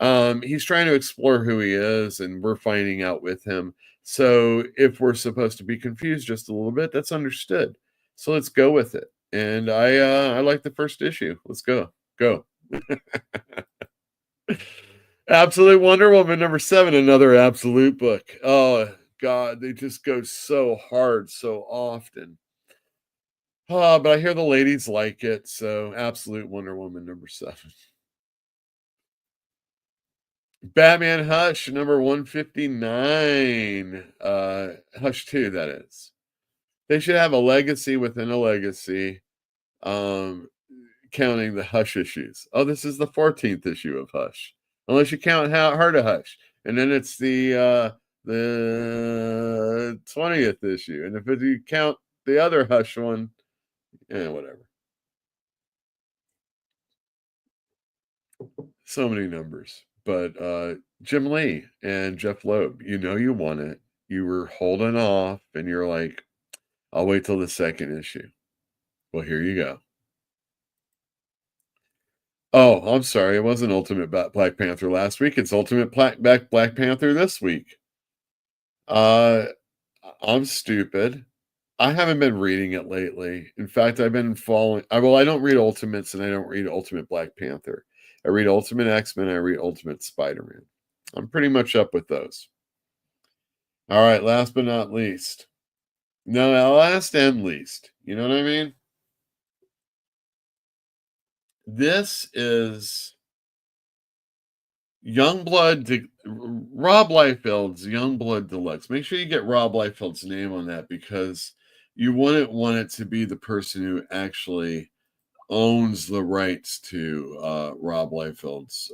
He's trying to explore who he is, and we're finding out with him. So if we're supposed to be confused just a little bit, that's understood. So let's go with it. And I like the first issue. Let's go. Absolute Wonder Woman number 7, another Absolute book. Oh, God, they just go so hard so often. But I hear the ladies like it, so Absolute Wonder Woman #7. Batman Hush #159. Hush 2, that is. They should have a legacy within a legacy, counting the Hush issues. Oh, this is the 14th issue of Hush. Unless you count Heart of Hush. And then it's the 20th issue. And if you count the other Hush one, whatever. So many numbers. But Jim Lee and Jeff Loeb, you know you want it. You were holding off, and you're like, I'll wait till the second issue. Well, here you go. Oh, I'm sorry. It wasn't Ultimate Black Panther last week. It's Ultimate Black Panther this week. I'm stupid. I haven't been reading it lately. In fact, I've been following. I don't read Ultimates, and I don't read Ultimate Black Panther. I read Ultimate X-Men. I read Ultimate Spider-Man. I'm pretty much up with those. All right, last but not least. No, last and least. You know what I mean? This is Youngblood, Rob Liefeld's Youngblood Deluxe. Make sure you get Rob Liefeld's name on that, because you wouldn't want it to be the person who actually owns the rights to Rob Liefeld's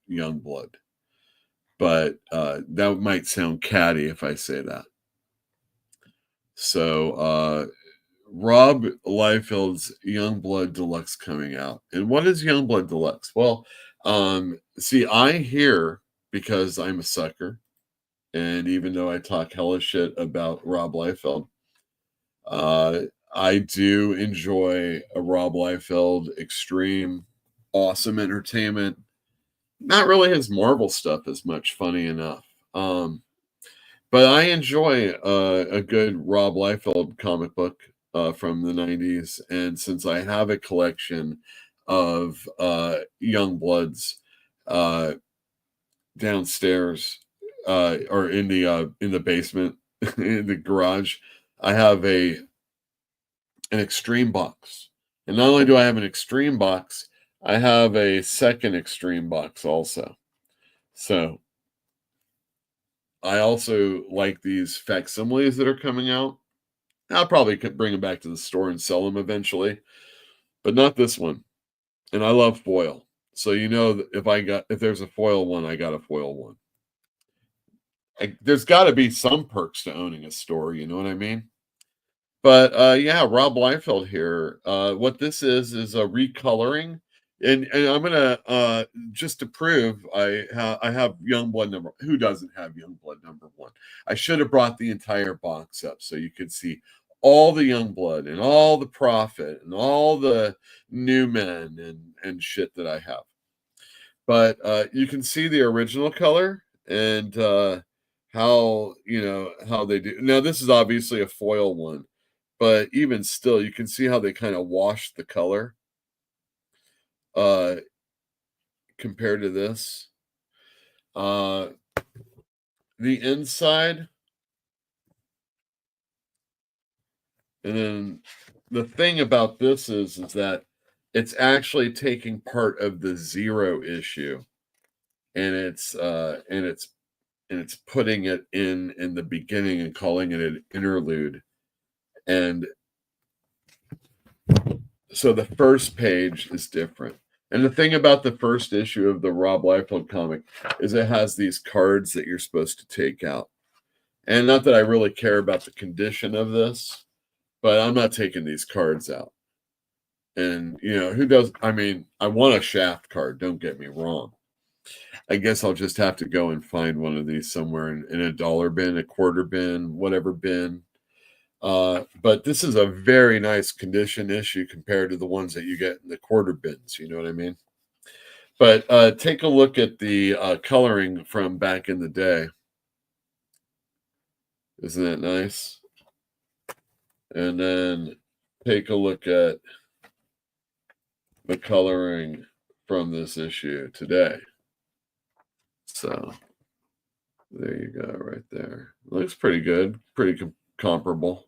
Youngblood. But that might sound catty if I say that. So Rob Liefeld's Youngblood Deluxe coming out. And what is Youngblood Deluxe? Well, see, I hear, because I'm a sucker, and even though I talk hella shit about Rob Liefeld, I do enjoy a Rob Liefeld extreme, awesome entertainment. Not really his Marvel stuff as much, funny enough. But I enjoy a good Rob Liefeld comic book from the 90s. And since I have a collection of Youngbloods downstairs or in the basement, in the garage, I have an extreme box. And not only do I have an extreme box, I have a second extreme box also. So I also like these facsimiles that are coming out. I'll probably bring them back to the store and sell them eventually, but not this one. And I love foil. So you know that if there's a foil one, I got a foil one. There's got to be some perks to owning a store, you know what I mean? But yeah, Rob Liefeld here. What this is a recoloring. And I'm gonna just to prove I have Youngblood who doesn't have Youngblood #1? I should have brought the entire box up so you could see all the Youngblood and all the Prophet and all the New Men and shit that I have. But you can see the original color and how they do. Now this is obviously a foil one, but even still, you can see how they kind of washed the color. Compared to this, the inside, and then the thing about this is that it's actually taking part of the Zero issue, and it's putting it in the beginning and calling it an interlude, and so the first page is different. And the thing about the first issue of the Rob Liefeld comic is it has these cards that you're supposed to take out. And not that I really care about the condition of this, but I'm not taking these cards out. And, who does? I mean, I want a Shaft card, don't get me wrong. I guess I'll just have to go and find one of these somewhere in a dollar bin, a quarter bin, whatever bin. But this is a very nice condition issue compared to the ones that you get in the quarter bins, you know what I mean? But take a look at the coloring from back in the day. Isn't that nice? And then take a look at the coloring from this issue today. So There you go, right there. Looks pretty good, pretty comparable.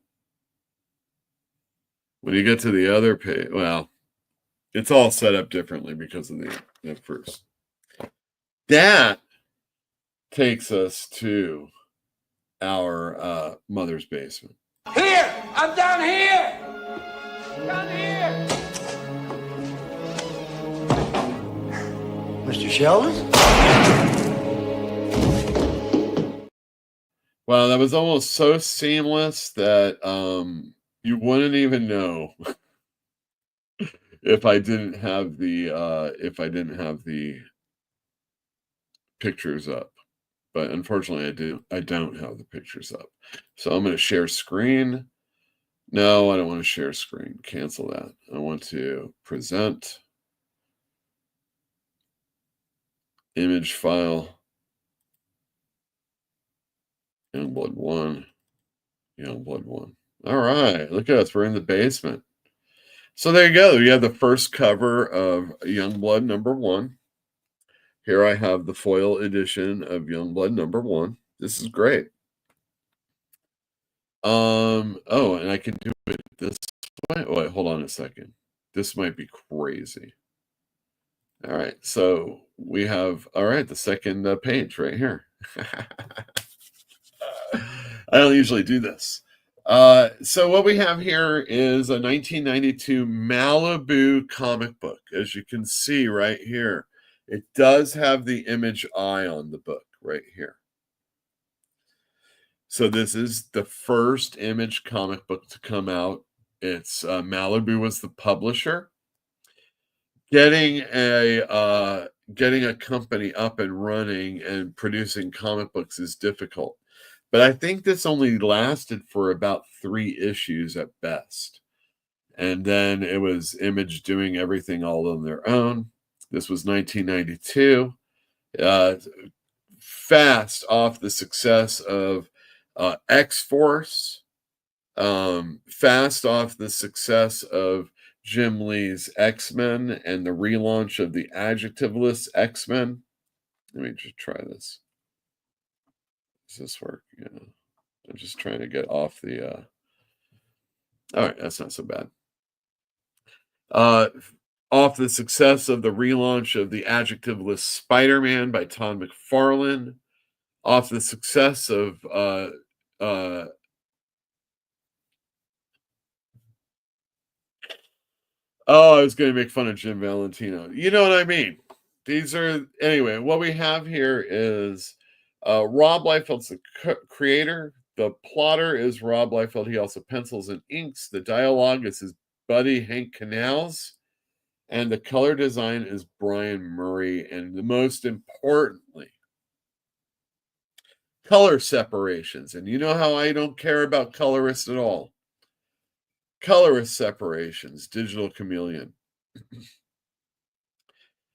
When you get to the other page, well, it's all set up differently because of the first. That takes us to our mother's basement. Here! I'm down here! Down here! Mr. Sheldon? Wow, that was almost so seamless that you wouldn't even know if I didn't have the pictures up. But unfortunately I don't have the pictures up. So I'm going to share screen. No, I don't want to share screen. Cancel that. I want to present image file. Youngblood 1. Youngblood 1. All right, look at us. We're in the basement. So there you go. You have the first cover of Youngblood #1. Here I have the foil edition of Youngblood #1. This is great. Oh, and I can do it this way. Oh, wait, hold on a second. This might be crazy. All right, so we have, all right, the second page right here. I don't usually do this. So what we have here is a 1992 Malibu comic book. As you can see right here, it does have the image eye on the book right here. So this is the first image comic book to come out. It's Malibu was the publisher. Getting a company up and running and producing comic books is difficult. But I think this only lasted for about 3 issues at best. And then it was Image doing everything all on their own. This was 1992. Fast off the success of X-Force. Fast off the success of Jim Lee's X-Men and the relaunch of the adjectiveless X-Men. Let me just try this. Does this work? Yeah. I'm just trying to get off the all right, that's not so bad. Off the success of the relaunch of the adjectiveless Spider-Man by Todd McFarlane. Off the success of oh, I was going to make fun of Jim Valentino. You know what I mean? These are, anyway, what we have here is Rob Liefeld's the creator. The plotter is Rob Liefeld. He also pencils and inks. The dialogue is his buddy Hank Canals. And the color design is Brian Murray. And the most importantly, color separations. And you know how I don't care about colorists at all. Colorist separations, Digital Chameleon.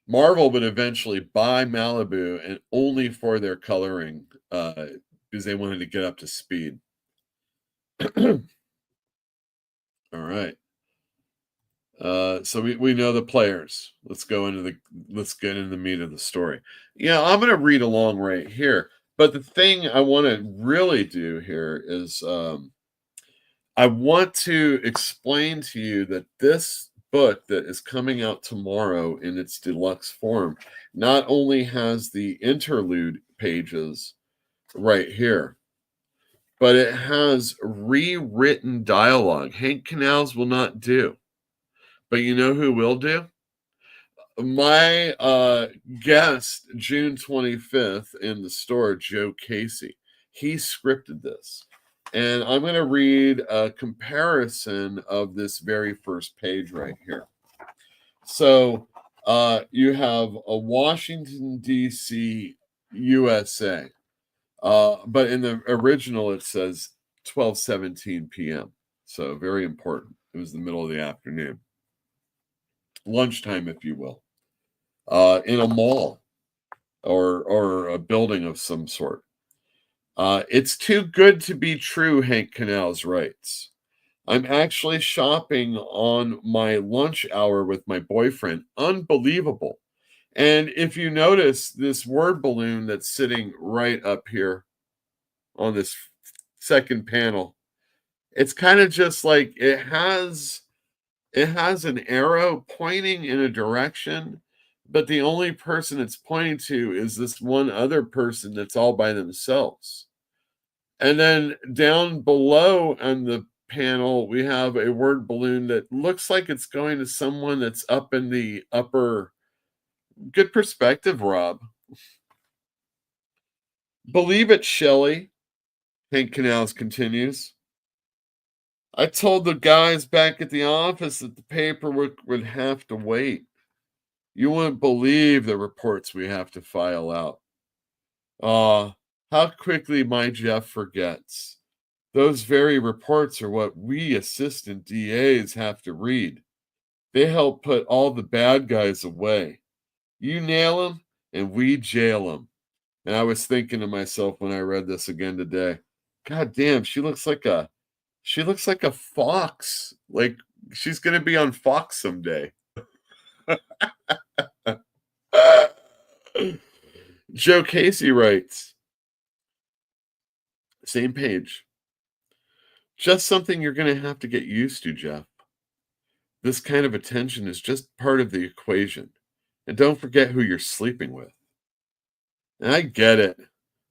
Marvel would eventually buy Malibu and only for their coloring because they wanted to get up to speed. All right. So we know the players. Let's get into the meat of the story. Yeah, I'm going to read along right here. But the thing I want to really do here is I want to explain to you that this book that is coming out tomorrow in its deluxe form not only has the interlude pages right here, but it has rewritten dialogue. Hank Canals will not do. But you know who will do? My guest, June 25th in the store, Joe Casey. He scripted this. And I'm going to read a comparison of this very first page right here. So you have a Washington, D.C., USA. But in the original, it says 12:17 p.m. So very important. It was the middle of the afternoon. Lunchtime, if you will. In a mall or a building of some sort. It's too good to be true, Hank Canals writes. I'm actually shopping on my lunch hour with my boyfriend. Unbelievable. And if you notice this word balloon that's sitting right up here on this second panel, it's kind of just like it has an arrow pointing in a direction, but the only person it's pointing to is this one other person that's all by themselves. And then down below on the panel, we have a word balloon that looks like it's going to someone that's up in the upper. Good perspective, Rob. Believe it, Shelley. Hank Canals continues. I told the guys back at the office that the paperwork would have to wait. You wouldn't believe the reports we have to file out. How quickly my Jeff forgets. Those very reports are what we assistant DAs have to read. They help put all the bad guys away. You nail them, and we jail them. And I was thinking to myself when I read this again today, God damn, she looks like a fox. Like she's gonna be on Fox someday. Joe Casey writes, same page. Just something you're gonna have to get used to, Jeff. This kind of attention is just part of the equation. And don't forget who you're sleeping with. And I get it.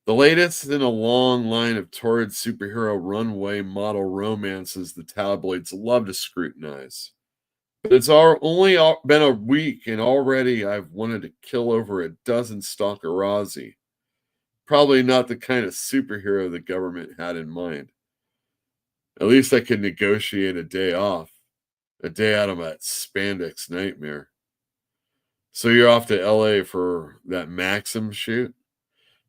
The latest in a long line of torrid superhero runway model romances the tabloids love to scrutinize. But it's only been a week, and already I've wanted to kill over a dozen stalkerazzi. Probably not the kind of superhero the government had in mind. At least I could negotiate a day off, a day out of that spandex nightmare. So you're off to LA for that Maxim shoot?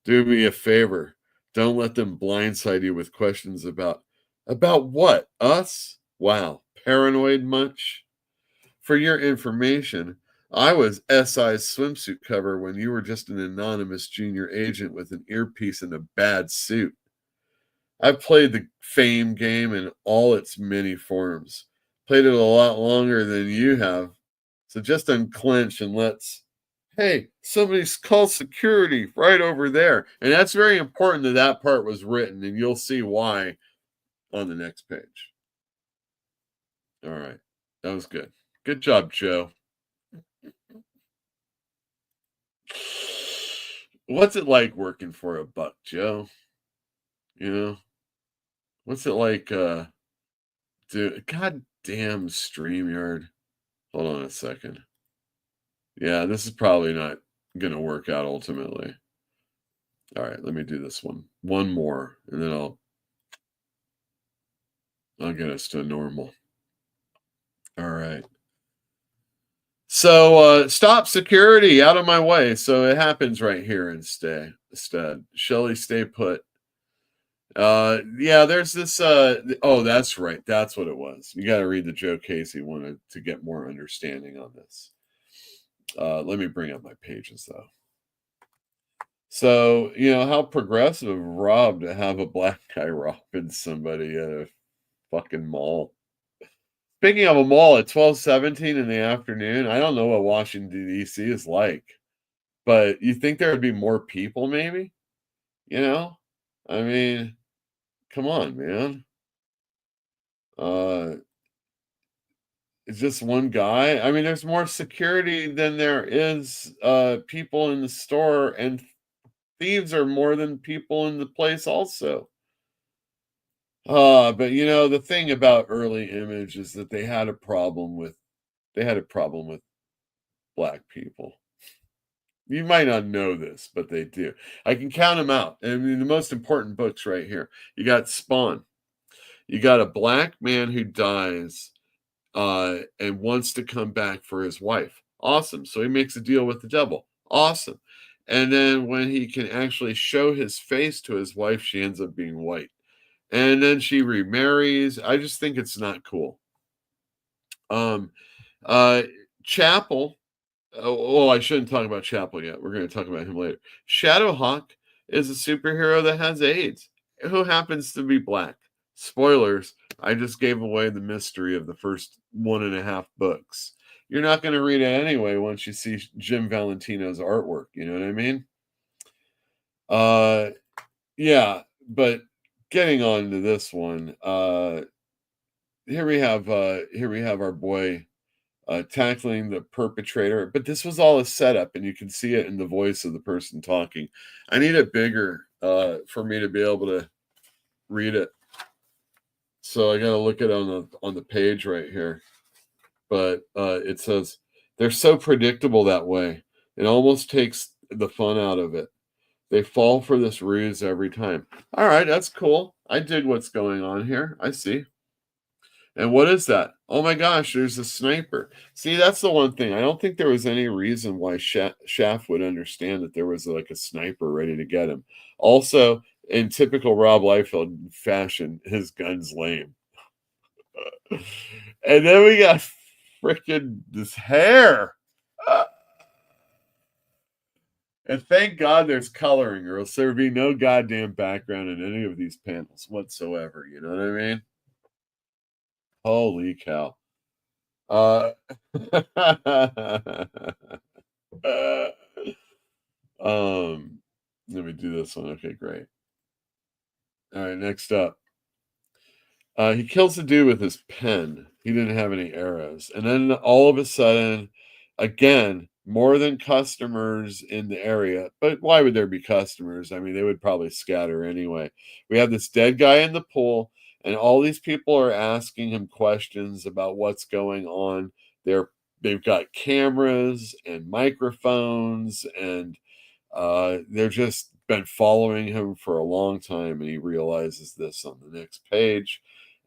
Do me a favor. Don't let them blindside you with questions about what? Us? Wow. Paranoid much? For your information, I was SI's swimsuit cover when you were just an anonymous junior agent with an earpiece and a bad suit. I've played the fame game in all its many forms. Played it a lot longer than you have. So just unclench and hey, somebody's called security right over there. And that's very important that part was written, and you'll see why on the next page. All right. That was good. Good job, Joe. What's it like working for a buck, Joe? You know? What's it like, dude? Goddamn StreamYard. Hold on a second. Yeah, this is probably not going to work out ultimately. All right, let me do this one. One more, and then I'll get us to normal. All right. So stop security out of my way. So it happens right here instead. Shelley, stay put. Yeah, there's this that's right. That's what it was. You got to read the Joe Casey one to get more understanding on this. Let me bring up my pages though. So, how progressive of Rob to have a black guy robbing somebody at a fucking mall. Speaking of a mall at 12:17 in the afternoon, I don't know what Washington, D.C. is like, but you think there would be more people maybe? I mean, come on, man. It's just one guy. I mean, there's more security than there is people in the store, and thieves are more than people in the place also. But the thing about early Image is that they had a problem with black people. You might not know this, but they do. I can count them out. I mean, the most important books right here. You got Spawn. You got a black man who dies and wants to come back for his wife. Awesome. So he makes a deal with the devil. Awesome. And then when he can actually show his face to his wife, she ends up being white. And then she remarries. I just think it's not cool. Chapel. I shouldn't talk about Chapel yet. We're going to talk about him later. Shadowhawk is a superhero that has AIDS, who happens to be black. Spoilers, I just gave away the mystery of the first 1.5 books. you're not going to read it anyway once you see Jim Valentino's artwork. You know what I mean? Yeah, but getting on to this one, here we have our boy tackling the perpetrator, but this was all a setup, and you can see it in the voice of the person talking. I need it bigger for me to be able to read it, so I got to look at it on the page right here. But it says they're so predictable that way. It almost takes the fun out of it. They fall for this ruse every time. All right, that's cool. I dig what's going on here. I see. And what is that? Oh my gosh, there's a sniper. See, that's the one thing. I don't think there was any reason why Shaft would understand that there was like a sniper ready to get him. Also, in typical Rob Liefeld fashion, his gun's lame. And then we got freaking this hair. And thank God there's coloring, or else there would be no goddamn background in any of these panels whatsoever. You know what I mean? Holy cow. Let me do this one. Okay, great. All right, next up. He kills the dude with his pen. He didn't have any arrows. And then all of a sudden, again, more than customers in the area. But why would there be customers? I mean, they would probably scatter anyway. We have this dead guy in the pool, and all these people are asking him questions about what's going on. They've got cameras and microphones, and they're just been following him for a long time, and he realizes this on the next page.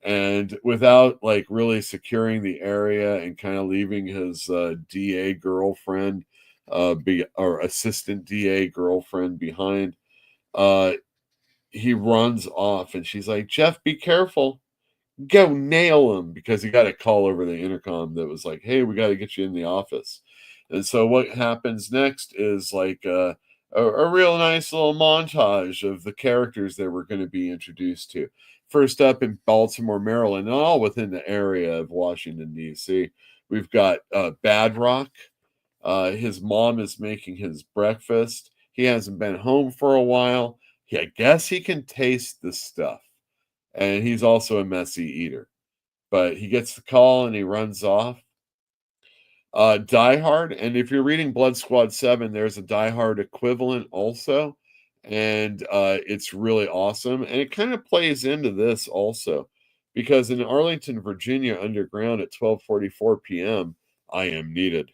And without like really securing the area and kind of leaving his DA girlfriend or assistant DA girlfriend behind, he runs off, and she's like, Jeff, be careful. Go nail him, because he got a call over the intercom that was like, hey, we got to get you in the office. And so what happens next is like a real nice little montage of the characters that we're going to be introduced to. First up in Baltimore, Maryland, all within the area of Washington, D.C., we've got Bad Rock. His mom is making his breakfast. He hasn't been home for a while. I guess he can taste the stuff. And he's also a messy eater. But he gets the call and he runs off. Die Hard, and if you're reading Blood Squad 7, there's a Die Hard equivalent also. And it's really awesome. And it kind of plays into this also. Because in Arlington, Virginia, underground at 12:44 p.m., I am needed.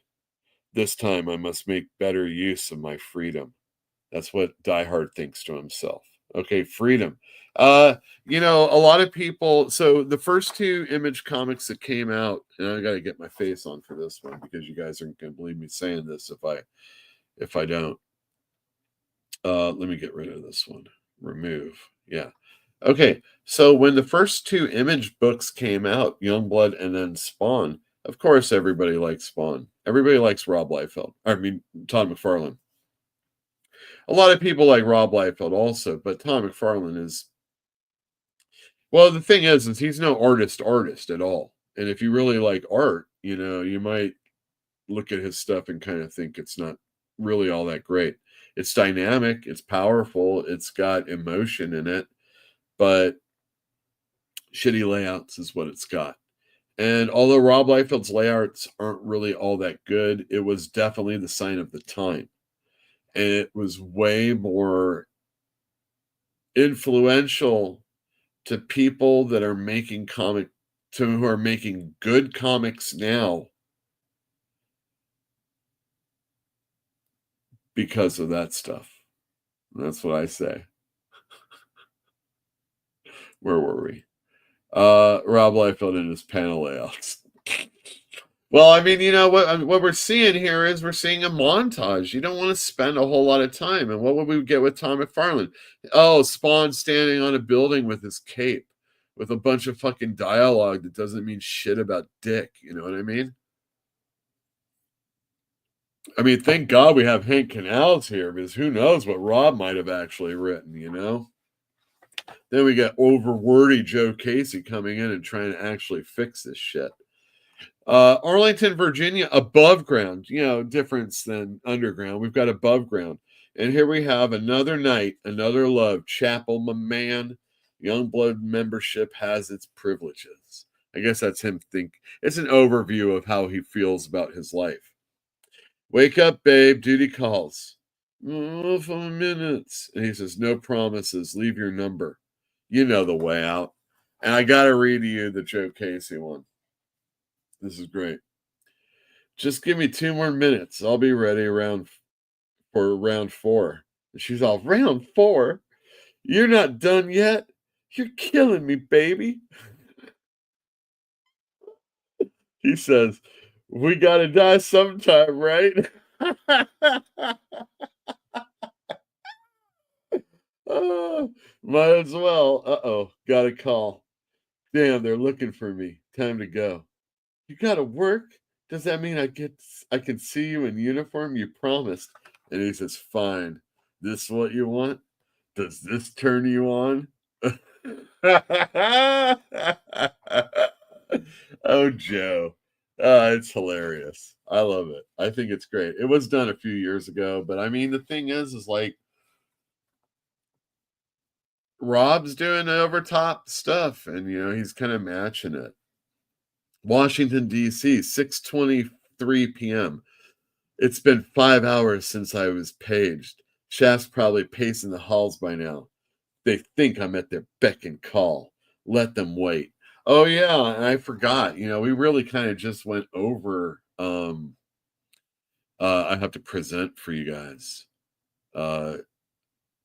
This time I must make better use of my freedom. That's what Die Hard thinks to himself. Okay, freedom. A lot of people, so the first two Image comics that came out, and I got to get my face on for this one because you guys aren't going to believe me saying this if I don't. Let me get rid of this one. Remove. Yeah. Okay, so when the first two Image books came out, Youngblood and then Spawn, of course everybody likes Spawn. Everybody likes Rob Liefeld. I mean, Todd McFarlane. A lot of people like Rob Liefeld also, but Todd McFarlane is, well, the thing is he's no artist at all. And if you really like art, you might look at his stuff and kind of think it's not really all that great. It's dynamic, it's powerful, it's got emotion in it, but shitty layouts is what it's got. And although Rob Liefeld's layouts aren't really all that good, it was definitely the sign of the time. And it was way more influential to people that are making who are making good comics now because of that stuff. That's what I say. Where were we? Rob Liefeld and his panel layouts. Well, I mean, what we're seeing here is we're seeing a montage. You don't want to spend a whole lot of time. And what would we get with Tom McFarlane? Oh, Spawn standing on a building with his cape with a bunch of fucking dialogue that doesn't mean shit about dick. You know what I mean? I mean, thank God we have Hank Canals here, because who knows what Rob might have actually written, Then we got overwordy Joe Casey coming in and trying to actually fix this shit. Arlington, Virginia, above ground, difference than underground. We've got above ground. And here we have another night, another love. Chapel, my man. Youngblood membership has its privileges. I guess that's him it's an overview of how he feels about his life. Wake up, babe. Duty calls. Oh, 5 minutes. And he says, no promises. Leave your number. You know the way out. And I got to read to you the Joe Casey one. This is great. Just give me 2 more minutes. I'll be ready for round 4. And she's all, round 4? You're not done yet? You're killing me, baby. He says, we got to die sometime, right? Might as well. Uh-oh. Got a call. Damn, they're looking for me. Time to go. You got to work? Does that mean I can see you in uniform? You promised. And he says, fine. This what you want? Does this turn you on? Oh, Joe. It's hilarious. I love it. I think it's great. It was done a few years ago, but I mean, the thing is like, Rob's doing overtop stuff, and he's kind of matching it. Washington, D.C., 6:23 p.m. It's been 5 hours since I was paged. Shaft's probably pacing the halls by now. They think I'm at their beck and call. Let them wait. Oh, yeah, and I forgot. We really kind of just went over. I have to present for you guys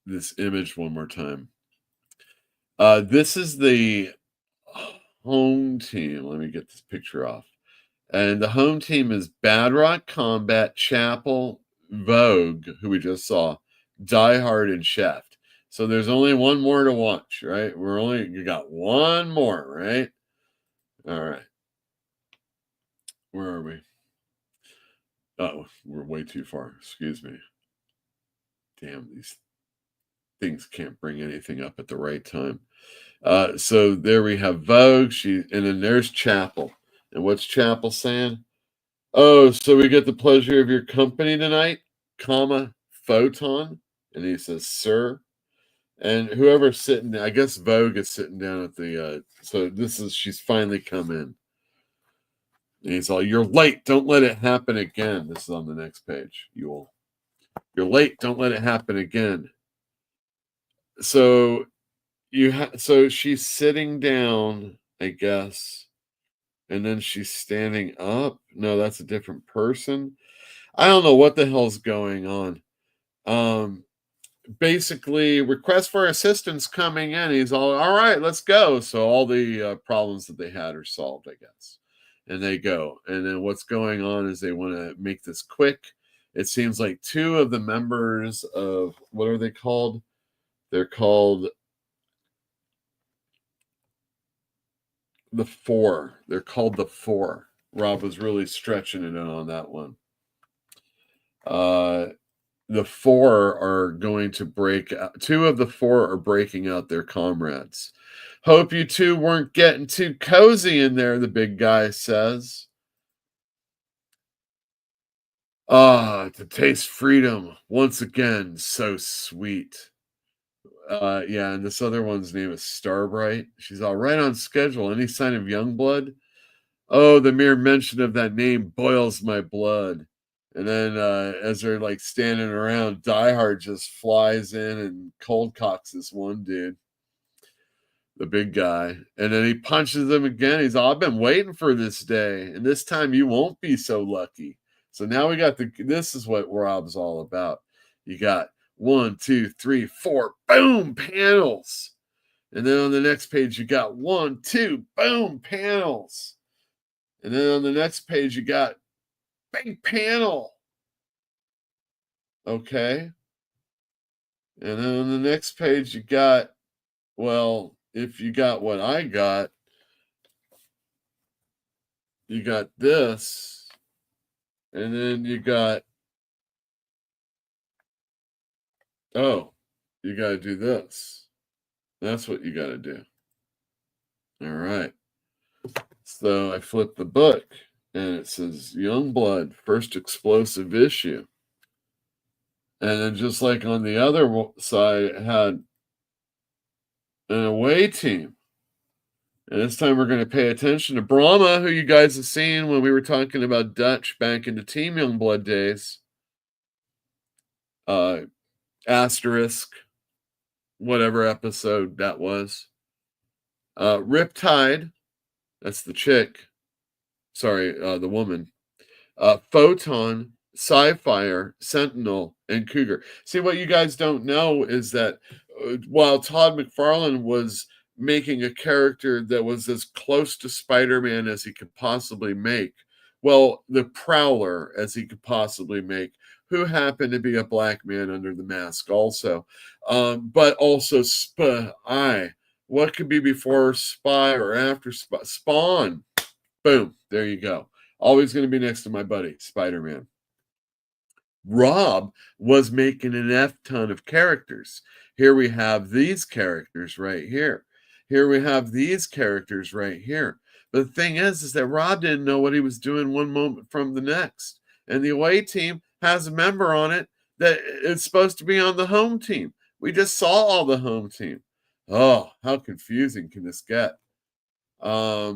this image one more time. This is the home team. Let me get this picture off. And the home team is Bad Rock Combat, Chapel, Vogue, who we just saw, Die Hard, and Shaft. So there's only one more to watch, right? You got one more, right? All right. Where are we? Oh, we're way too far. Excuse me. Damn, these things can't bring anything up at the right time. So there we have Vogue. And then there's Chapel. And what's Chapel saying? Oh, so we get the pleasure of your company tonight, Photon. And he says, sir. And whoever's sitting, I guess Vogue is sitting down at the, she's finally come in. And he's all, you're late. Don't let it happen again. This is on the next page. You're late. Don't let it happen again. So so she's sitting down, I guess. And then she's standing up. No, that's a different person. I don't know what the hell's going on. Basically, request for assistance coming in. He's all right, let's go. So all the problems that they had are solved, I guess. And they go. And then what's going on is they want to make this quick. It seems like 2 of the members of, what are they called? They're called the 4. They're called the 4. Rob was really stretching it on that one. The 4 are going to break out. 2 of the 4 are breaking out their comrades. Hope you 2 weren't getting too cozy in there, the big guy says. To taste freedom once again, so sweet. Yeah, and this other one's name is Starbright. She's all right on schedule. Any sign of Youngblood? Oh, the mere mention of that name boils my blood. And then as they're like standing around, Die Hard just flies in and cold cocks this one dude, the big guy. And then he punches him again. He's all, I've been waiting for this day. And this time you won't be so lucky. So now we got this is what Rob's all about. You got 1, 2, 3, 4, boom, panels. And then on the next page, you got 1, 2, boom, panels. And then on the next page, you got big panel. Okay. And then on the next page, you got, well, if you got what I got, you got this. And then you got, oh, you got to do this. That's what you got to do. All right. So I flipped the book. And it says Youngblood, first explosive issue. And then just like on the other side, it had an away team. And this time we're going to pay attention to Brahma, who you guys have seen when we were talking about Dutch back in the Team Youngblood days. Asterisk, whatever episode that was. Riptide, that's the chick. Sorry, the woman. Photon, Sci-Fire, Sentinel, and Cougar. See, what you guys don't know is that while Todd McFarlane was making a character that was as close to Spider-Man as he could possibly make, well, the Prowler as he could possibly make, who happened to be a black man under the mask also. But also Spy. What could be before Spy or after Spy? Spawn. Boom. There you go. Always going to be next to my buddy, Spider-Man. Rob was making an F-ton of characters. Here we have these characters right here. Here we have these characters right here. But the thing is that Rob didn't know what he was doing one moment from the next. And the away team has a member on it that is supposed to be on the home team. We just saw all the home team. Oh, how confusing can this get? All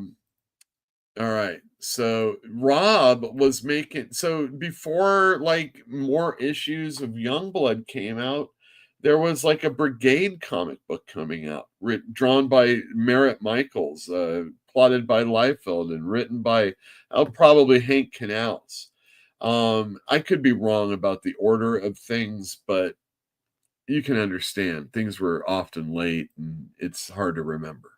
right. So Rob was making, so before like more issues of Youngblood came out, there was like a Brigade comic book coming out, drawn by Merritt Michaels, plotted by Liefeld, and written by probably Hank Canals. I could be wrong about the order of things, but you can understand things were often late and it's hard to remember.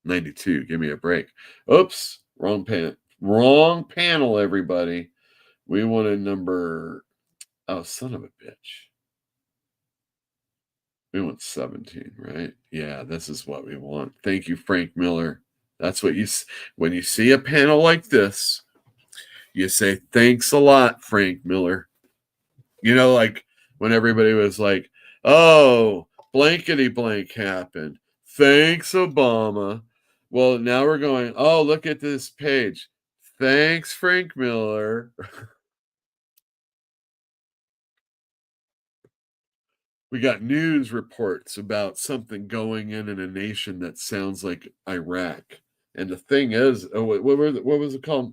92, give me a break. Oops, wrong panel, everybody. We wanted number, oh, son of a bitch. We want 17, right? Yeah, this is what we want. Thank you, Frank Miller. That's what when you see a panel like this, you say, thanks a lot, Frank Miller. You know, like when everybody was like, oh, blankety blank happened. Thanks, Obama. Well, now we're going, oh, look at this page. Thanks, Frank Miller. We got news reports about something going in a nation that sounds like Iraq. And the thing is, what was it called?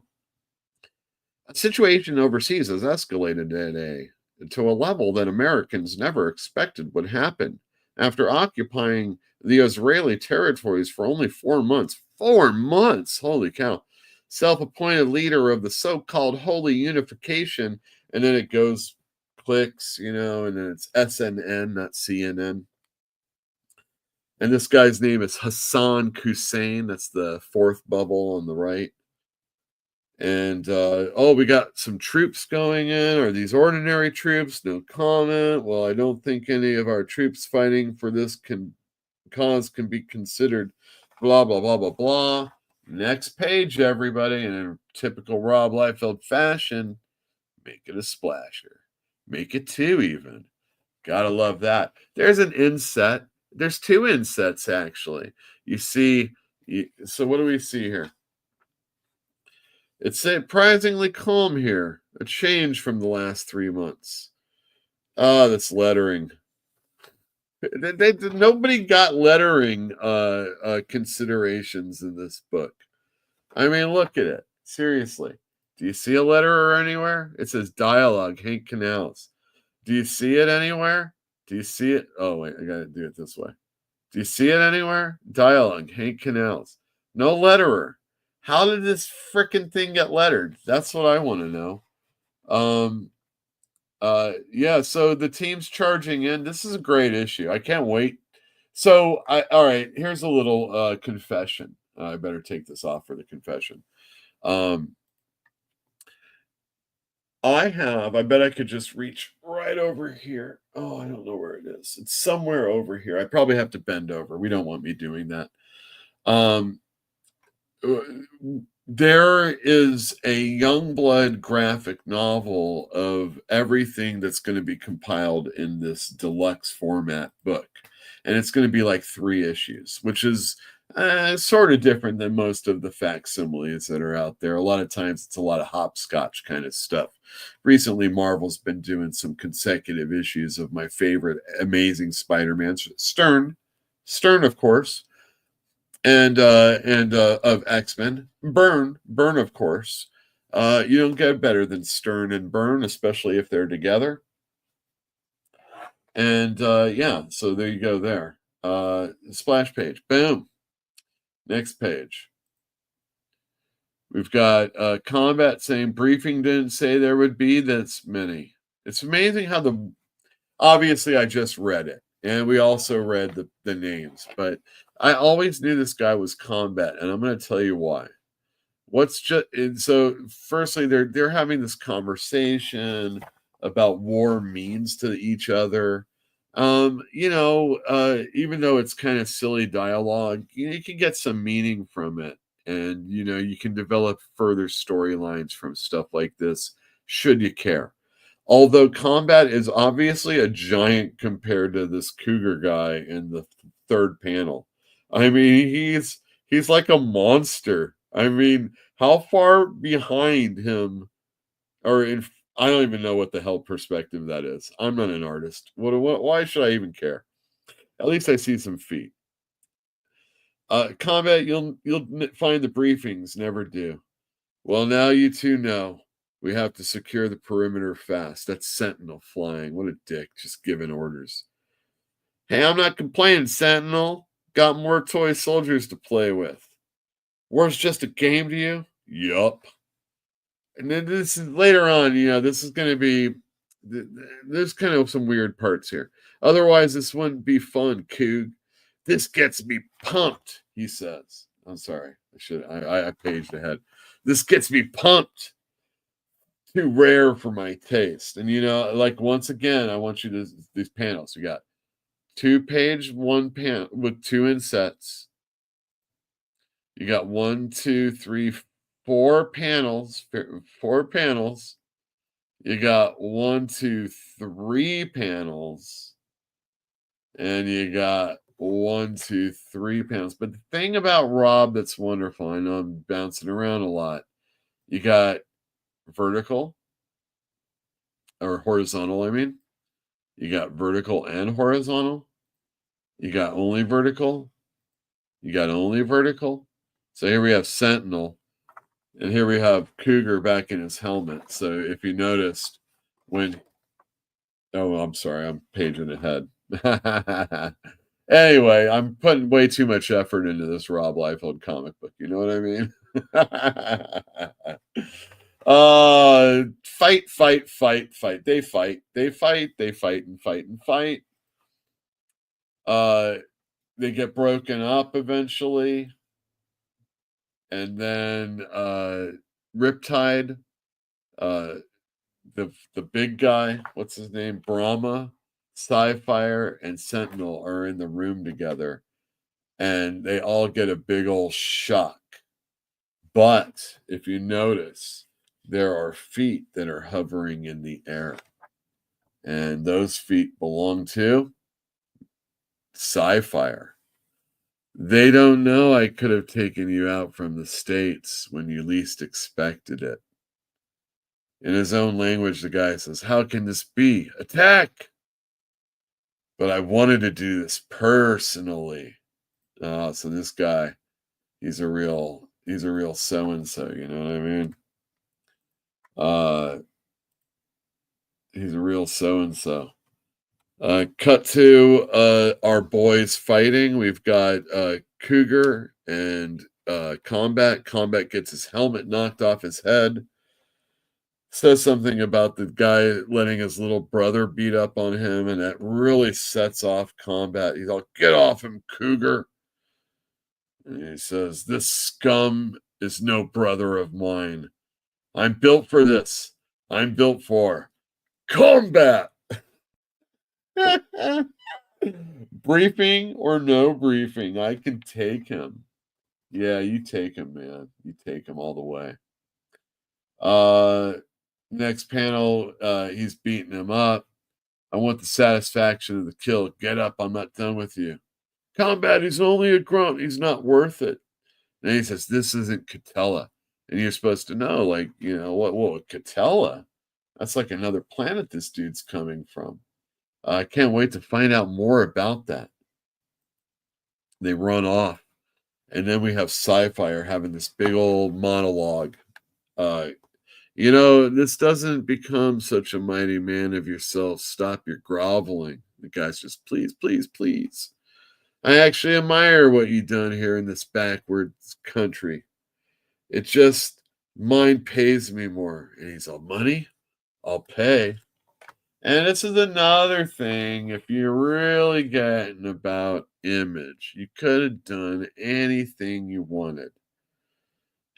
A situation overseas has escalated today to a level that Americans never expected would happen. After occupying the Israeli territories for only 4 months. 4 months! Holy cow. Self-appointed leader of the so-called Holy Unification, and then it goes, clicks, and then it's SNN, not CNN. And this guy's name is Hassan Hussein. That's the fourth bubble on the right. And, we got some troops going in. Are these ordinary troops? No comment. Well, I don't think any of our troops fighting for this cause can be considered blah, blah, blah, blah, blah. Next page, everybody. And in typical Rob Liefeld fashion, make it a splasher. Make it 2 even. Gotta love that. There's an inset. There's 2 insets, actually. You see, so what do we see here? It's surprisingly calm here. A change from the last 3 months. Oh, that's lettering. Nobody got lettering considerations in this book. I mean, look at it. Seriously. Do you see a letterer anywhere? It says dialogue, Hank Canals. Do you see it anywhere? Do you see it? Oh, wait, I got to do it this way. Do you see it anywhere? Dialogue, Hank Canals. No letterer. How did this freaking thing get lettered? That's what I want to know. Yeah, so the team's charging in. This is a great issue. I can't wait. So, all right, here's a little confession. I better take this off for the confession. I bet I could just reach right over here. Oh, I don't know where it is. It's somewhere over here. I probably have to bend over. We don't want me doing that. There is a Youngblood graphic novel of everything that's going to be compiled in this deluxe format book. And it's going to be like 3 issues, which is Sort of different than most of the facsimiles that are out there. A lot of times it's a lot of hopscotch kind of stuff. Recently, Marvel's been doing some consecutive issues of my favorite Amazing Spider-Man, Stern, of course, and of X-Men, Byrne, of course. You don't get better than Stern and Byrne, especially if they're together. And yeah, so there you go there. Splash page, boom. Next page. We've got Combat saying briefing didn't say there would be this many. It's amazing how obviously I just read it, and we also read the names, but I always knew this guy was Combat, and I'm going to tell you why. So firstly, they're having this conversation about war means to each other. Even though it's kind of silly dialogue, you can get some meaning from it. And, you can develop further storylines from stuff like this, should you care. Although Combat is obviously a giant compared to this Cougar guy in the third panel. I mean, he's like a monster. I mean, how far behind him I don't even know what the hell perspective that is. I'm not an artist. Why should I even care? At least I see some feet. Combat, you'll find the briefings never do. Well, now you two know. We have to secure the perimeter fast. That's Sentinel flying. What a dick, just giving orders. Hey, I'm not complaining, Sentinel. Got more toy soldiers to play with. War's just a game to you? Yup. And then this is later on, this is going to be, there's kind of some weird parts here. Otherwise, this wouldn't be fun, Coog. This gets me pumped, he says. I'm sorry. I paged ahead. This gets me pumped. Too rare for my taste. And, once again, I want you to, these panels. You got 2-page, 1 panel with 2 insets. You got 1, 2, 3, 4 panels. 4 panels. You got 1, 2, 3 panels. And you got 1, 2, 3 panels. But the thing about Rob that's wonderful, I know I'm bouncing around a lot. You got vertical or horizontal, I mean. You got vertical and horizontal. You got only vertical. You got only vertical. So here we have Sentinel. And here we have Cougar back in his helmet. So if you noticed I'm sorry, I'm paging ahead. Anyway, I'm putting way too much effort into this Rob Liefeld comic book. You know what I mean? Fight. They fight and fight. They get broken up eventually. And then Riptide, the big guy, what's his name? Brahma, Sci-Fire, and Sentinel are in the room together. And they all get a big old shock. But if you notice, there are feet that are hovering in the air. And those feet belong to Sci-Fire. They don't know I could have taken you out from the States when you least expected it. In his own language, the guy says, "How can this be? Attack!" But I wanted to do this personally. So this guy, he's a real so-and-so, you know what I mean? He's a real so-and-so. Cut to our boys fighting. We've got Cougar and Combat. Combat gets his helmet knocked off his head. Says something about the guy letting his little brother beat up on him, and that really sets off Combat. He's like, "Get off him, Cougar." And he says, "This scum is no brother of mine. I'm built for this. I'm built for combat." Briefing or no briefing, I can take him. Yeah, you take him, man. You take him all the way. Next panel, he's beating him up. "I want the satisfaction of the kill. Get up, I'm not done with you." Combat, he's only a grunt. He's not worth it. And he says, this isn't Catella. And you're supposed to know, like, you know, what Catella? That's like another planet this dude's coming from. I can't wait to find out more about that. They run off. And then we have Sci-Fi having this big old monologue. You know, this doesn't become such a mighty man of yourself. Stop your groveling. The guy's just, please, please, please. I actually admire what you've done here in this backwards country. It just, mine pays me more. And he's all, money? I'll pay. And this is another thing, if you're really getting about image, you could have done anything you wanted.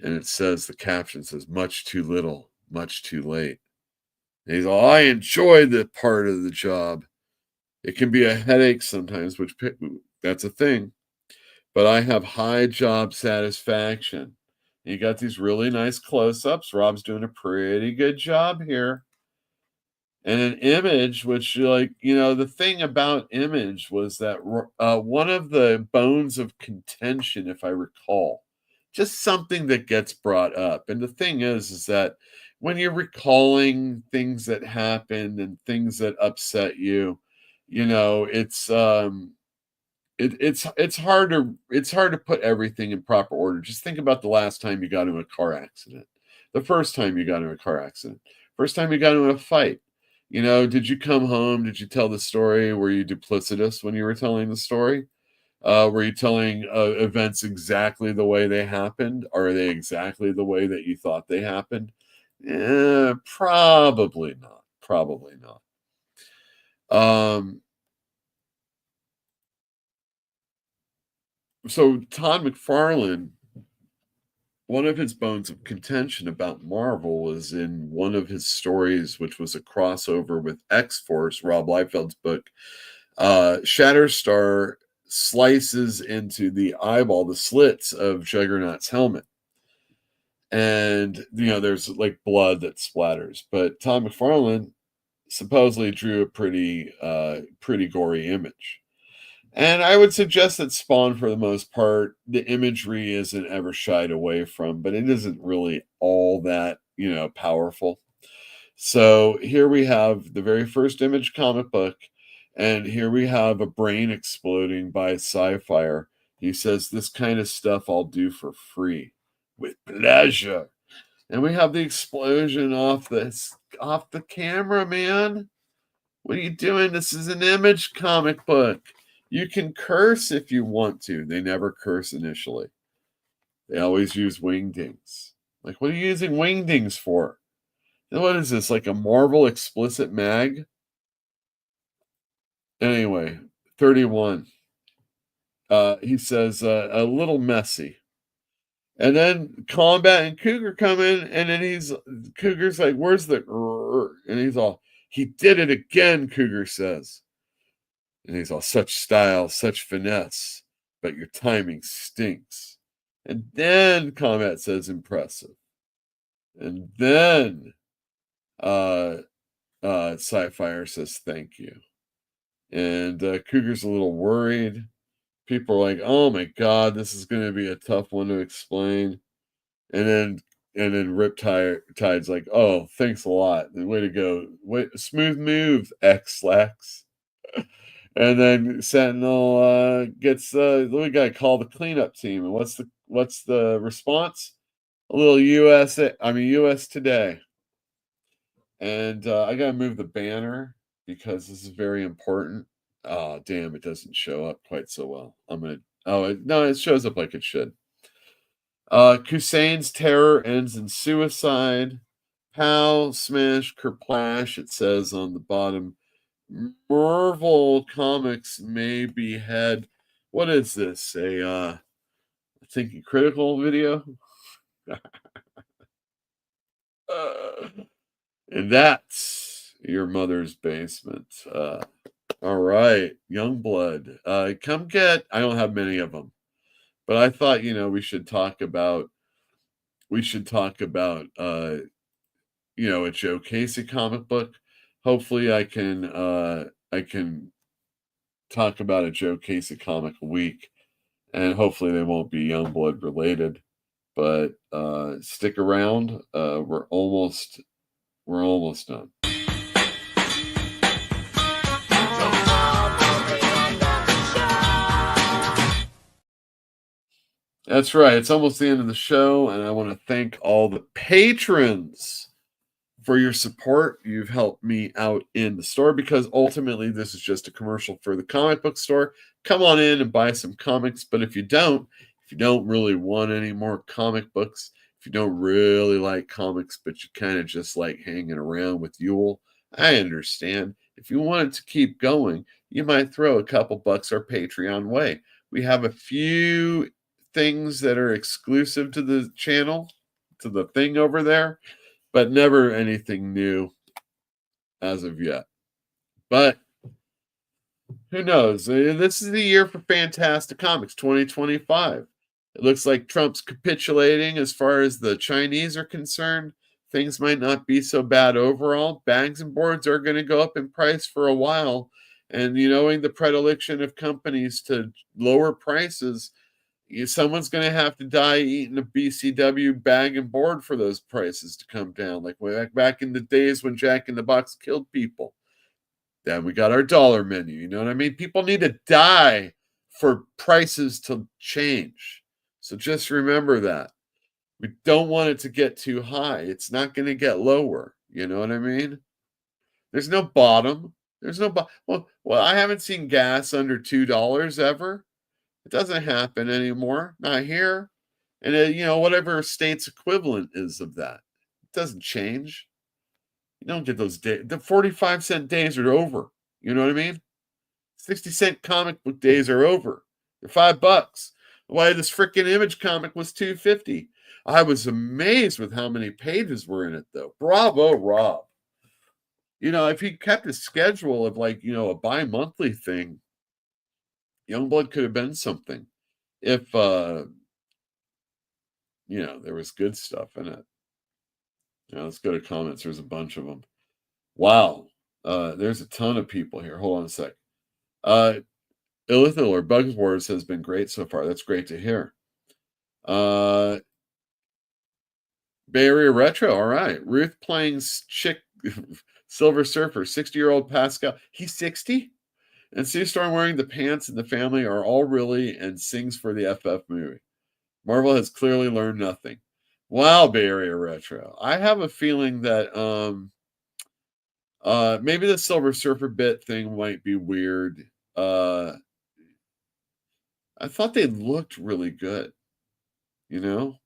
And it says, the caption says, much too little, much too late. And he's all, I enjoy the part of the job. It can be a headache sometimes, which that's a thing. But I have high job satisfaction. You got these really nice close-ups. Rob's doing a pretty good job here. And an image, which, like, you know, the thing about image was that one of the bones of contention, if I recall, just something that gets brought up. And the thing is that when you're recalling things that happened and things that upset you, you know, it's hard to put everything in proper order. Just think about the last time you got in a car accident, the first time you got in a car accident, first time you got in a fight. You know, did you come home? Did you tell the story? Were you duplicitous when you were telling the story? Were you telling events exactly the way they happened? Are they exactly the way that you thought they happened? Probably not. Probably not. So Todd McFarlane, one of his bones of contention about Marvel was in one of his stories, which was a crossover with X-Force, Rob Liefeld's book. Shatterstar slices into the eyeball, the slits of Juggernaut's helmet. And, you know, there's like blood that splatters. But Todd McFarlane supposedly drew a pretty gory image. And I would suggest that Spawn, for the most part, the imagery isn't ever shied away from, but it isn't really all that, you know, powerful. So here we have the very first Image comic book, and here we have a brain exploding by Sci-Fi. He says, this kind of stuff I'll do for free, with pleasure. And we have the explosion off the camera, man. What are you doing? This is an Image comic book. You can curse if you want to. They never curse initially. They always use wingdings. Like, what are you using wingdings for? And what is this, like a Marvel explicit mag? Anyway, 31. He says, a little messy. And then Combat and Cougar come in, and then Cougar's like, where's the... And he's all, he did it again, Cougar says. And he's all, such style, such finesse, but your timing stinks. And then Combat says, impressive. And then Sci-Fi says, thank you. And Cougar's a little worried. People are like, oh my God, this is going to be a tough one to explain. And then Riptide's like, oh, thanks a lot. Way to go. Smooth move, X-Lax. And then Sentinel gets we got to call the cleanup team. And what's the response? A little US Today. And I got to move the banner because this is very important. Oh, damn, it doesn't show up quite so well. No, it shows up like it should. Kusain's terror ends in suicide. Pow, smash, kerplash, it says on the bottom. Marvel Comics may behead. What is this? A Thinking Critical video? And that's your mother's basement. All right, Youngblood. Come get. I don't have many of them, but I thought we should talk about. A Joe Casey comic book. Hopefully, I can talk about a Joe Casey comic a week, and hopefully they won't be Youngblood related. But stick around. We're almost done. That's right. It's almost the end of the show, and I want to thank all the patrons for your support. You've helped me out in the store, because ultimately this is just a commercial for the comic book store. Come on in and buy some comics, but if you don't really want any more comic books, if you don't really like comics, but you kind of just like hanging around with Yule, I understand. If you want it to keep going, you might throw a couple bucks our Patreon way. We have a few things that are exclusive to the channel, to the thing over there, but never anything new as of yet. But who knows? This is the year for Fantastic Comics 2025. It looks like Trump's capitulating as far as the Chinese are concerned. Things might not be so bad overall. Bags and boards are going to go up in price for a while. And knowing the predilection of companies to lower prices, someone's going to have to die eating a BCW bag and board for those prices to come down, like back in the days when Jack in the Box killed people. Then we got our dollar menu. You know what I mean? People need to die for prices to change. So just remember that. We don't want it to get too high. It's not going to get lower. You know what I mean? There's no bottom. There's no well, I haven't seen gas under $2 ever. It doesn't happen anymore. Not here. And whatever state's equivalent is of that, it doesn't change. You don't get those days. The 45-cent days are over. You know what I mean? 60-cent comic book days are over. They're $5. Why this freaking Image comic was $2.50. I was amazed with how many pages were in it, though. Bravo, Rob. If he kept a schedule of a bi-monthly thing, Youngblood could have been something. If there was good stuff in it. Let's go to comments. There's a bunch of them. Wow. There's a ton of people here. Hold on a sec. Illithil or Bugs Wars has been great so far. That's great to hear. Bay Area Retro. All right. Ruth playing chick Silver Surfer. 60-year-old Pascal. He's 60? And Sue Storm wearing the pants and the family are all really and sings for the FF movie. Marvel has clearly learned nothing. Wow, Bay Area Retro. I have a feeling that maybe the Silver Surfer bit thing might be weird. I thought they looked really good. I'm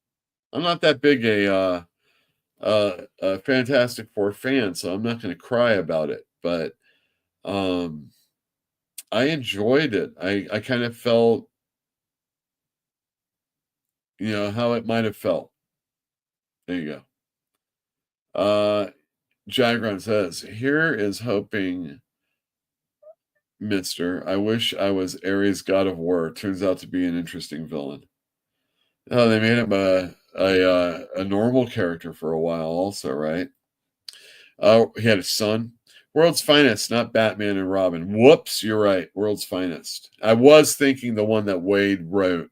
not that big a Fantastic Four fan, so I'm not going to cry about it. But I enjoyed it. I kind of felt, how it might have felt. There you go. Jagron says, here is hoping, Mister. I wish I was Ares God of War. Turns out to be an interesting villain. Oh, they made him a normal character for a while also, right? He had a son. World's Finest, not Batman and Robin. Whoops, you're right. World's Finest. I was thinking the one that Wade wrote.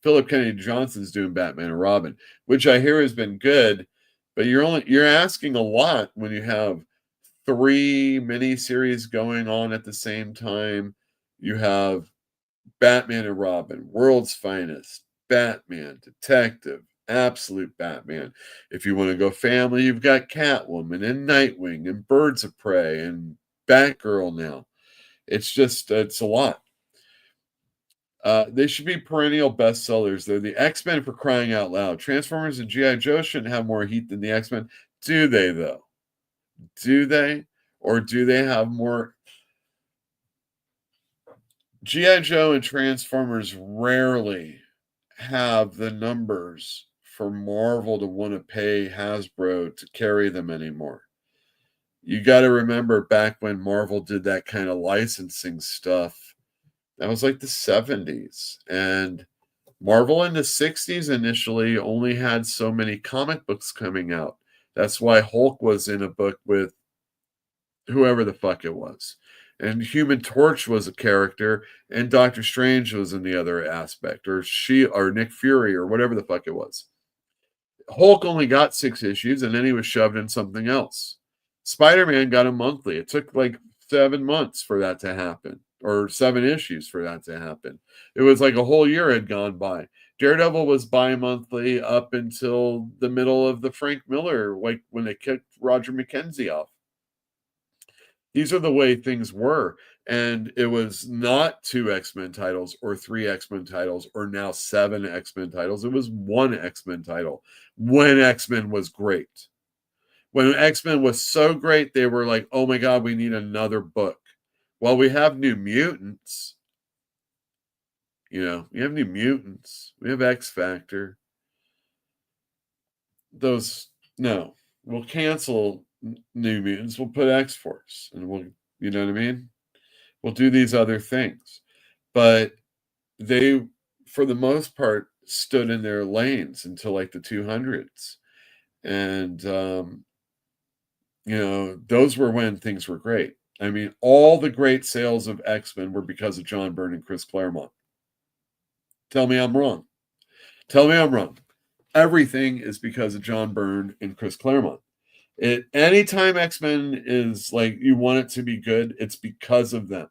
Philip Kennedy Johnson's doing Batman and Robin, which I hear has been good, but you're asking a lot when you have 3 miniseries going on at the same time. You have Batman and Robin, World's Finest, Batman, Detective, Absolute Batman. If you want to go family, you've got Catwoman and Nightwing and Birds of Prey and Batgirl now. It's a lot. They should be perennial bestsellers. They're the X-Men, for crying out loud. Transformers and G.I. Joe shouldn't have more heat than the X-Men. Do they, though? Do they? Or do they have more? G.I. Joe and Transformers rarely have the numbers for Marvel to want to pay Hasbro to carry them anymore. You got to remember back when Marvel did that kind of licensing stuff, that was like the 70s. And Marvel in the 60s initially only had so many comic books coming out. That's why Hulk was in a book with whoever the fuck it was. And Human Torch was a character, and Doctor Strange was in the other aspect, or Nick Fury, or whatever the fuck it was. Hulk only got 6 issues, and then he was shoved in something else. Spider-Man got a monthly. It took like 7 months for that to happen, or 7 issues for that to happen. It was like a whole year had gone by. Daredevil was bi-monthly up until the middle of the Frank Miller, like when they kicked Roger McKenzie off. These are the way things were. And it was not 2 X-Men titles or 3 X-Men titles or now 7 X-Men titles. It was 1 X-Men title when X-Men was great. When X-Men was so great, they were like, oh my God, we need another book. Well, we have New Mutants. You know, we have New Mutants. We have X-Factor. No. We'll cancel New Mutants. We'll put X-Force. And you know what I mean? We'll do these other things. But they, for the most part, stood in their lanes until like the 200s. And, you know, those were when things were great. I mean, all the great sales of X-Men were because of John Byrne and Chris Claremont. Tell me I'm wrong. Tell me I'm wrong. Everything is because of John Byrne and Chris Claremont. Anytime X-Men is like you want it to be good, it's because of them.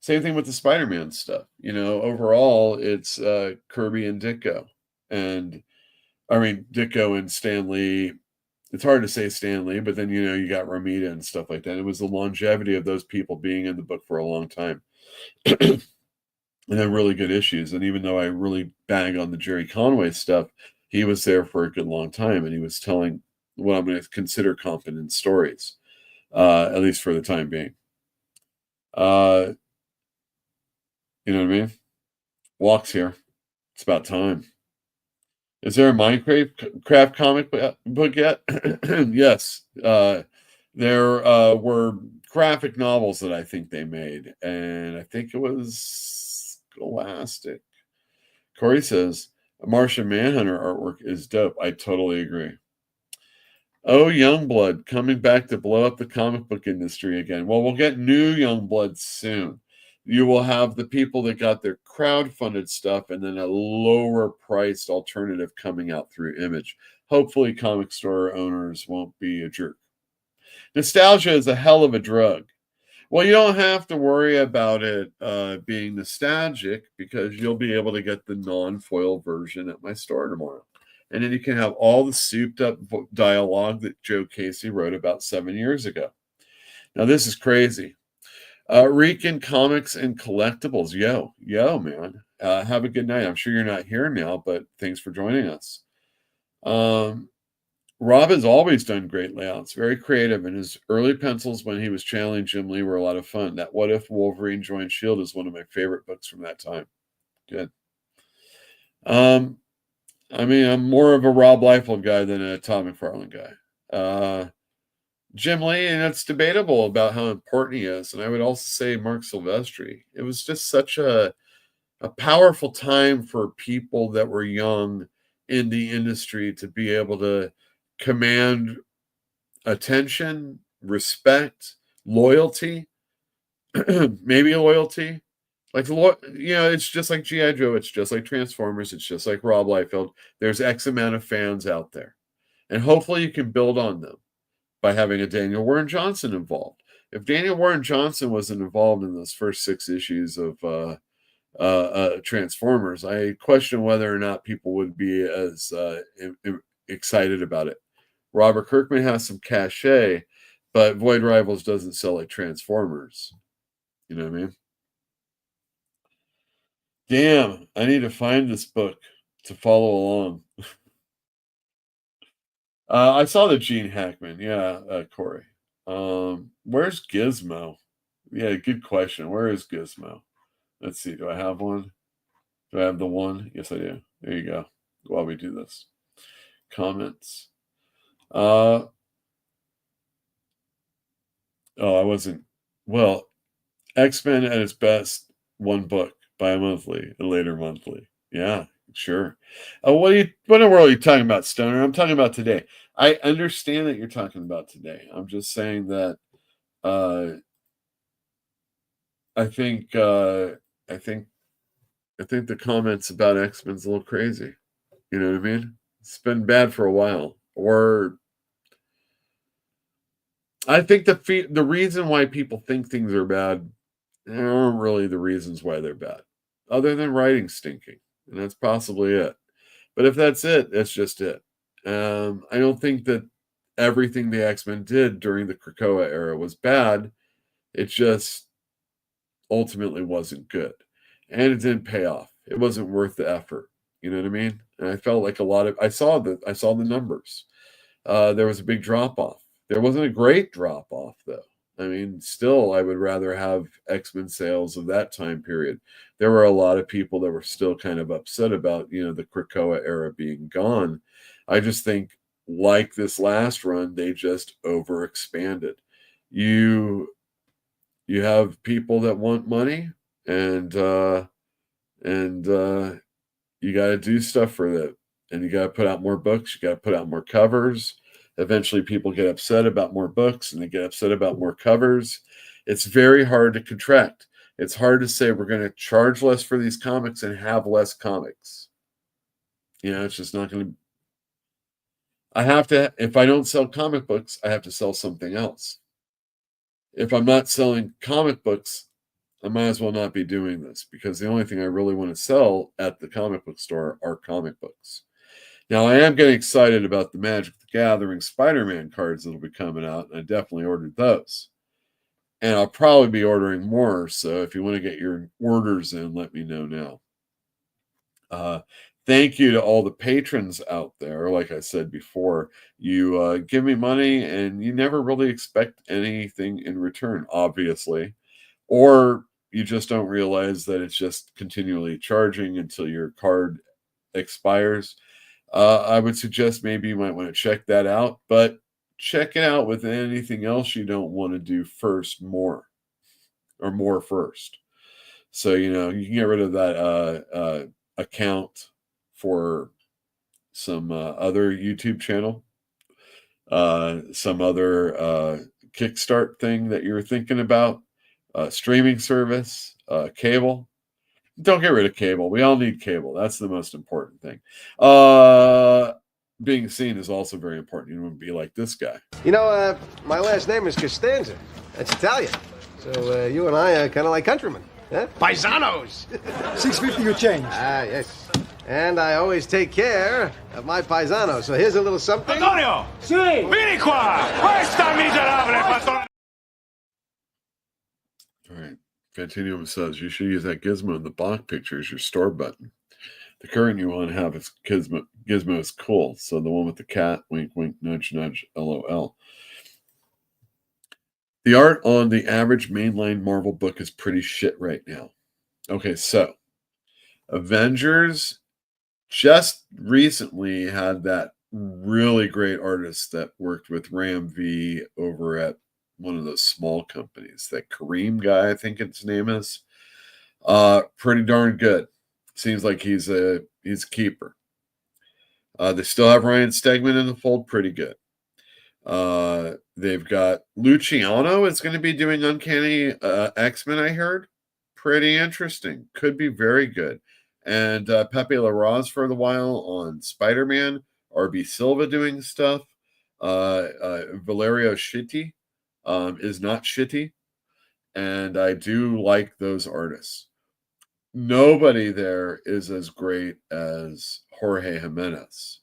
Same thing with the Spider-Man stuff. You know, overall, it's Kirby and Ditko. And, I mean, Ditko and Stan Lee. It's hard to say Stan Lee, but then, you know, you got Romita and stuff like that. It was the longevity of those people being in the book for a long time. And then really good issues. And even though I really bang on the Jerry Conway stuff, he was there for a good long time. And he was telling what I'm going to consider competent stories, at least for the time being. You know what I mean? Walk's here. It's about time. Is there a Minecraft comic book yet? Yes. There were graphic novels that I think they made. And I think it was Scholastic. Corey says, Martian Manhunter artwork is dope. I totally agree. Oh, Youngblood coming back to blow up the comic book industry again. Well, we'll get new Youngblood soon. You will have the people that got their crowd-funded stuff and then a lower-priced alternative coming out through Image. Hopefully, comic store owners won't be a jerk. Nostalgia is a hell of a drug. Well, you don't have to worry about it being nostalgic because you'll be able to get the non-foil version at my store tomorrow. And then you can have all the souped-up dialogue that Joe Casey wrote about 7 years ago. Now, this is crazy. Rican Comics and Collectibles. Yo, man. Have a good night. I'm sure you're not here now, but thanks for joining us. Rob has always done great layouts, very creative, and his early pencils when he was channeling Jim Lee were a lot of fun. That What If Wolverine Joined S.H.I.E.L.D. is one of my favorite books from that time. Good. I mean, I'm more of a Rob Liefeld guy than a Todd McFarlane guy. Jim Lee, and it's debatable about how important he is. And I would also say Mark Silvestri. It was just such a powerful time for people that were young in the industry to be able to command attention, respect, loyalty, maybe loyalty. Like, you know, it's just like G.I. Joe. It's just like Transformers. It's just like Rob Liefeld. There's X amount of fans out there. And hopefully you can build on them by having a Daniel Warren Johnson involved. If Daniel Warren Johnson wasn't involved in those first 6 issues of Transformers, I question whether or not people would be as excited about it. Robert Kirkman has some cachet, but Void Rivals doesn't sell like Transformers. You know what I mean? Damn, I need to find this book to follow along. I saw the Gene Hackman. Yeah, Corey. Where's Gizmo? Yeah, good question. Where is Gizmo? Let's see. Do I have one? Do I have the one? Yes, I do. There you go. While we do this. Comments. I wasn't. Well, X-Men at its best, one book, bi-monthly and later monthly. Yeah, sure. What in the world are you talking about, Stoner? I'm talking about today. I understand that you're talking about today. I'm just saying that I think the comments about X-Men's a little crazy. You know what I mean? It's been bad for a while. Or I think the reason why people think things are bad aren't really the reasons why they're bad, other than writing stinking, and that's possibly it. But if that's it, that's just it. I don't think that everything the X-Men did during the Krakoa era was bad. It just ultimately wasn't good, and it didn't pay off. It wasn't worth the effort. You know what I mean? And I felt like I saw the numbers. There was a big drop off. There wasn't a great drop off though. I mean, still, I would rather have X-Men sales of that time period. There were a lot of people that were still kind of upset about, the Krakoa era being gone. I just think, like this last run, they just overexpanded. You have people that want money, and you got to do stuff for that, and you got to put out more books. You got to put out more covers. Eventually, people get upset about more books, and they get upset about more covers. It's very hard to contract. It's hard to say we're going to charge less for these comics and have less comics. It's just not going to. I have to. If I don't sell comic books, I have to sell something else. If I'm not selling comic books, I might as well not be doing this, because the only thing I really want to sell at the comic book store are comic books. Now, I am getting excited about the Magic the Gathering Spider-Man cards that'll be coming out, and I definitely ordered those. And I'll probably be ordering more, so if you want to get your orders in, let me know now. Thank you to all the patrons out there. Like I said before, you give me money, and you never really expect anything in return, obviously. Or you just don't realize that it's just continually charging until your card expires. I would suggest maybe you might want to check that out, but check it out with anything else you don't want to do more first. So, you can get rid of that account for some other YouTube channel, some other Kickstart thing that you're thinking about, streaming service, cable. Don't get rid of cable. We all need cable. That's the most important thing. Being seen is also very important. You wouldn't be like this guy. My last name is Costanza. That's Italian. So you and I are kind of like countrymen. Huh? Paisanos! $6.50 your change. Ah, yes. And I always take care of my paisano. So here's a little something. Antonio! Si! Vieni qua! Questa miserabile patrona! All right. Continuum says you should use that gizmo in the block picture as your store button. The current you want to have is gizmo. Gizmo is cool. So the one with the cat, wink, wink, nudge, nudge, LOL. The art on the average mainline Marvel book is pretty shit right now. Okay, so Avengers just recently had that really great artist that worked with Ram V over at one of those small companies, that Kareem guy, I think his name is. Pretty darn good. Seems like he's a keeper. They still have Ryan Stegman in the fold, pretty good. They've got Luciano is going to be doing Uncanny X-Men, I heard. Pretty interesting. Could be very good. And Pepe Larraz for the while on Spider-Man. RB Silva doing stuff. Valerio Shitty is not shitty. And I do like those artists. Nobody there is as great as Jorge Jimenez.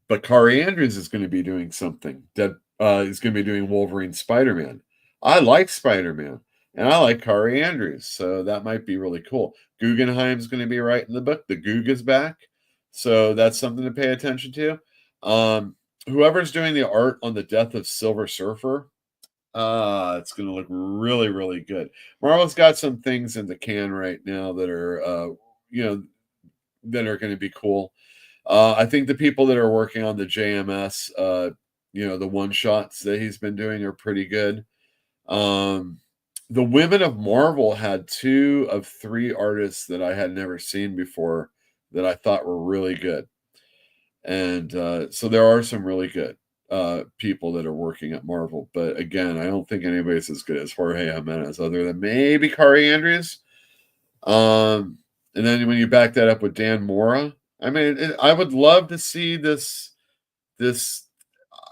But Kari Andrews is going to be doing something. He's going to be doing Wolverine Spider-Man. I like Spider-Man, and I like Kari Andrews, so that might be really cool. Guggenheim's going to be writing the book. The Goog is back, so that's something to pay attention to. Whoever's doing the art on the Death of Silver Surfer, it's going to look really, really good. Marvel's got some things in the can right now that are, that are going to be cool. I think the people that are working on the JMS, the one-shots that he's been doing are pretty good. The Women of Marvel had 2 of 3 artists that I had never seen before that I thought were really good. And so there are some really good. people that are working at Marvel. But again, I don't think anybody's as good as Jorge Jimenez, other than maybe Kari Andrews. And then when you back that up with Dan Mora, I mean, I would love to see this.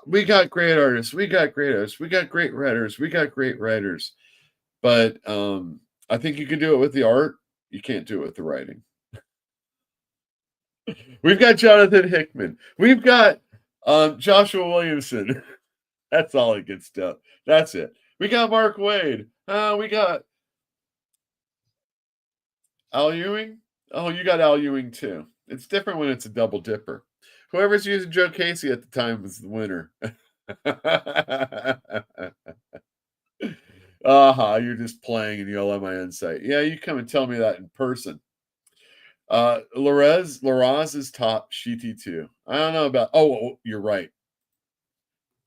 We got great artists. We got great artists. We got great writers. We got great writers. But I think you can do it with the art. You can't do it with the writing. We've got Jonathan Hickman. We've got Joshua Williamson. That's all it gets done. That's it. We got Mark Wade. We got Al Ewing. Oh, you got Al Ewing too. It's different when it's a double dipper. Whoever's using Joe Casey at the time was the winner. You're just playing and you'll have my insight. Yeah, you come and tell me that in person. Laraz is top, Shiti too. I don't know about you're right.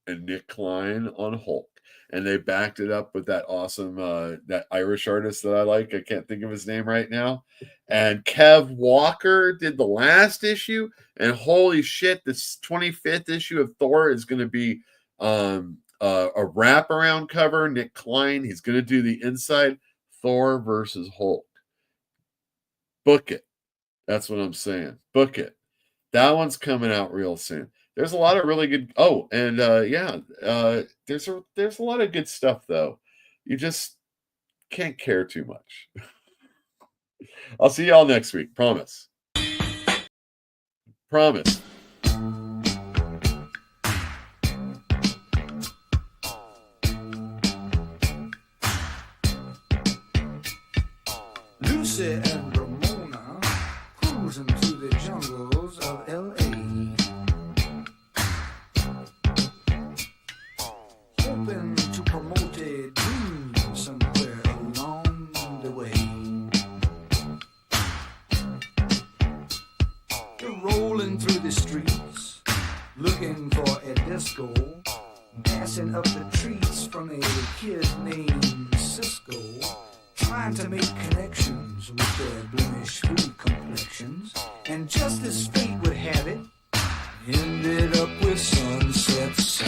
And Nick Klein on Hulk. And they backed it up with that awesome that Irish artist that I like. I can't think of his name right now. And Kev Walker did the last issue. And holy shit, this 25th issue of Thor is going to be a wraparound cover. Nick Klein, he's going to do the inside. Thor versus Hulk. Book it. That's what I'm saying. Book it. That one's coming out real soon. There's a lot of really good. There's a lot of good stuff though. You just can't care too much. I'll see y'all next week. Promise. Promise. Lucy and Ramona cruising through the jungles of L.A. Hoping to promote a dream somewhere along the way. They're rolling through the streets, looking for a disco, passing up the treats from a kid named Cisco, trying to make connections with their blemish-free complexions, and just as fate would have it, ended up with Sunset Sam.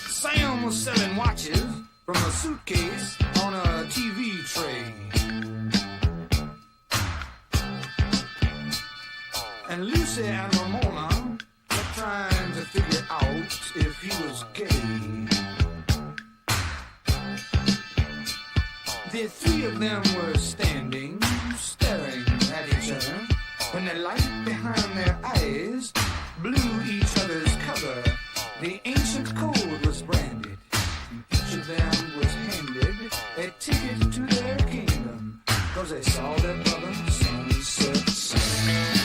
Sam was selling watches from a suitcase on a TV tray. And Lucy and Ramona kept trying to figure out if he was gay. The three of them were standing, staring at each other, when the light behind their eyes blew each other's cover. The ancient code was branded, and each of them was handed a ticket to their kingdom, 'cause they saw their brother Sunset Sam.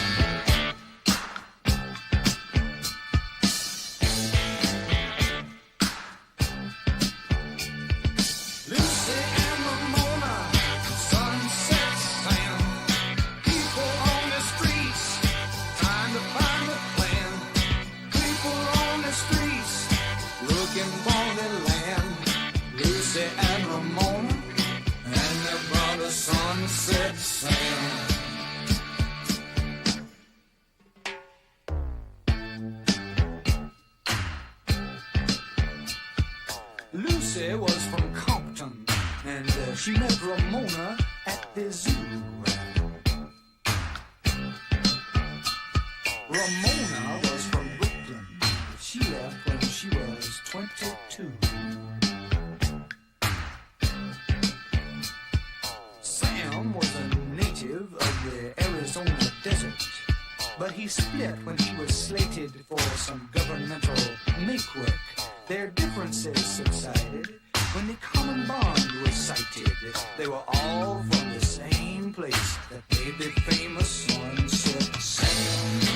Lucy was from Compton, and she met Ramona at the zoo. Ramona was from Brooklyn. She left when she was 22. Sam was a native of the Arizona desert, but he split when he was slated for some governmental make-work. Their differences subsided when the common bond was sighted. They were all from the same place that made the famous Sunset Sam.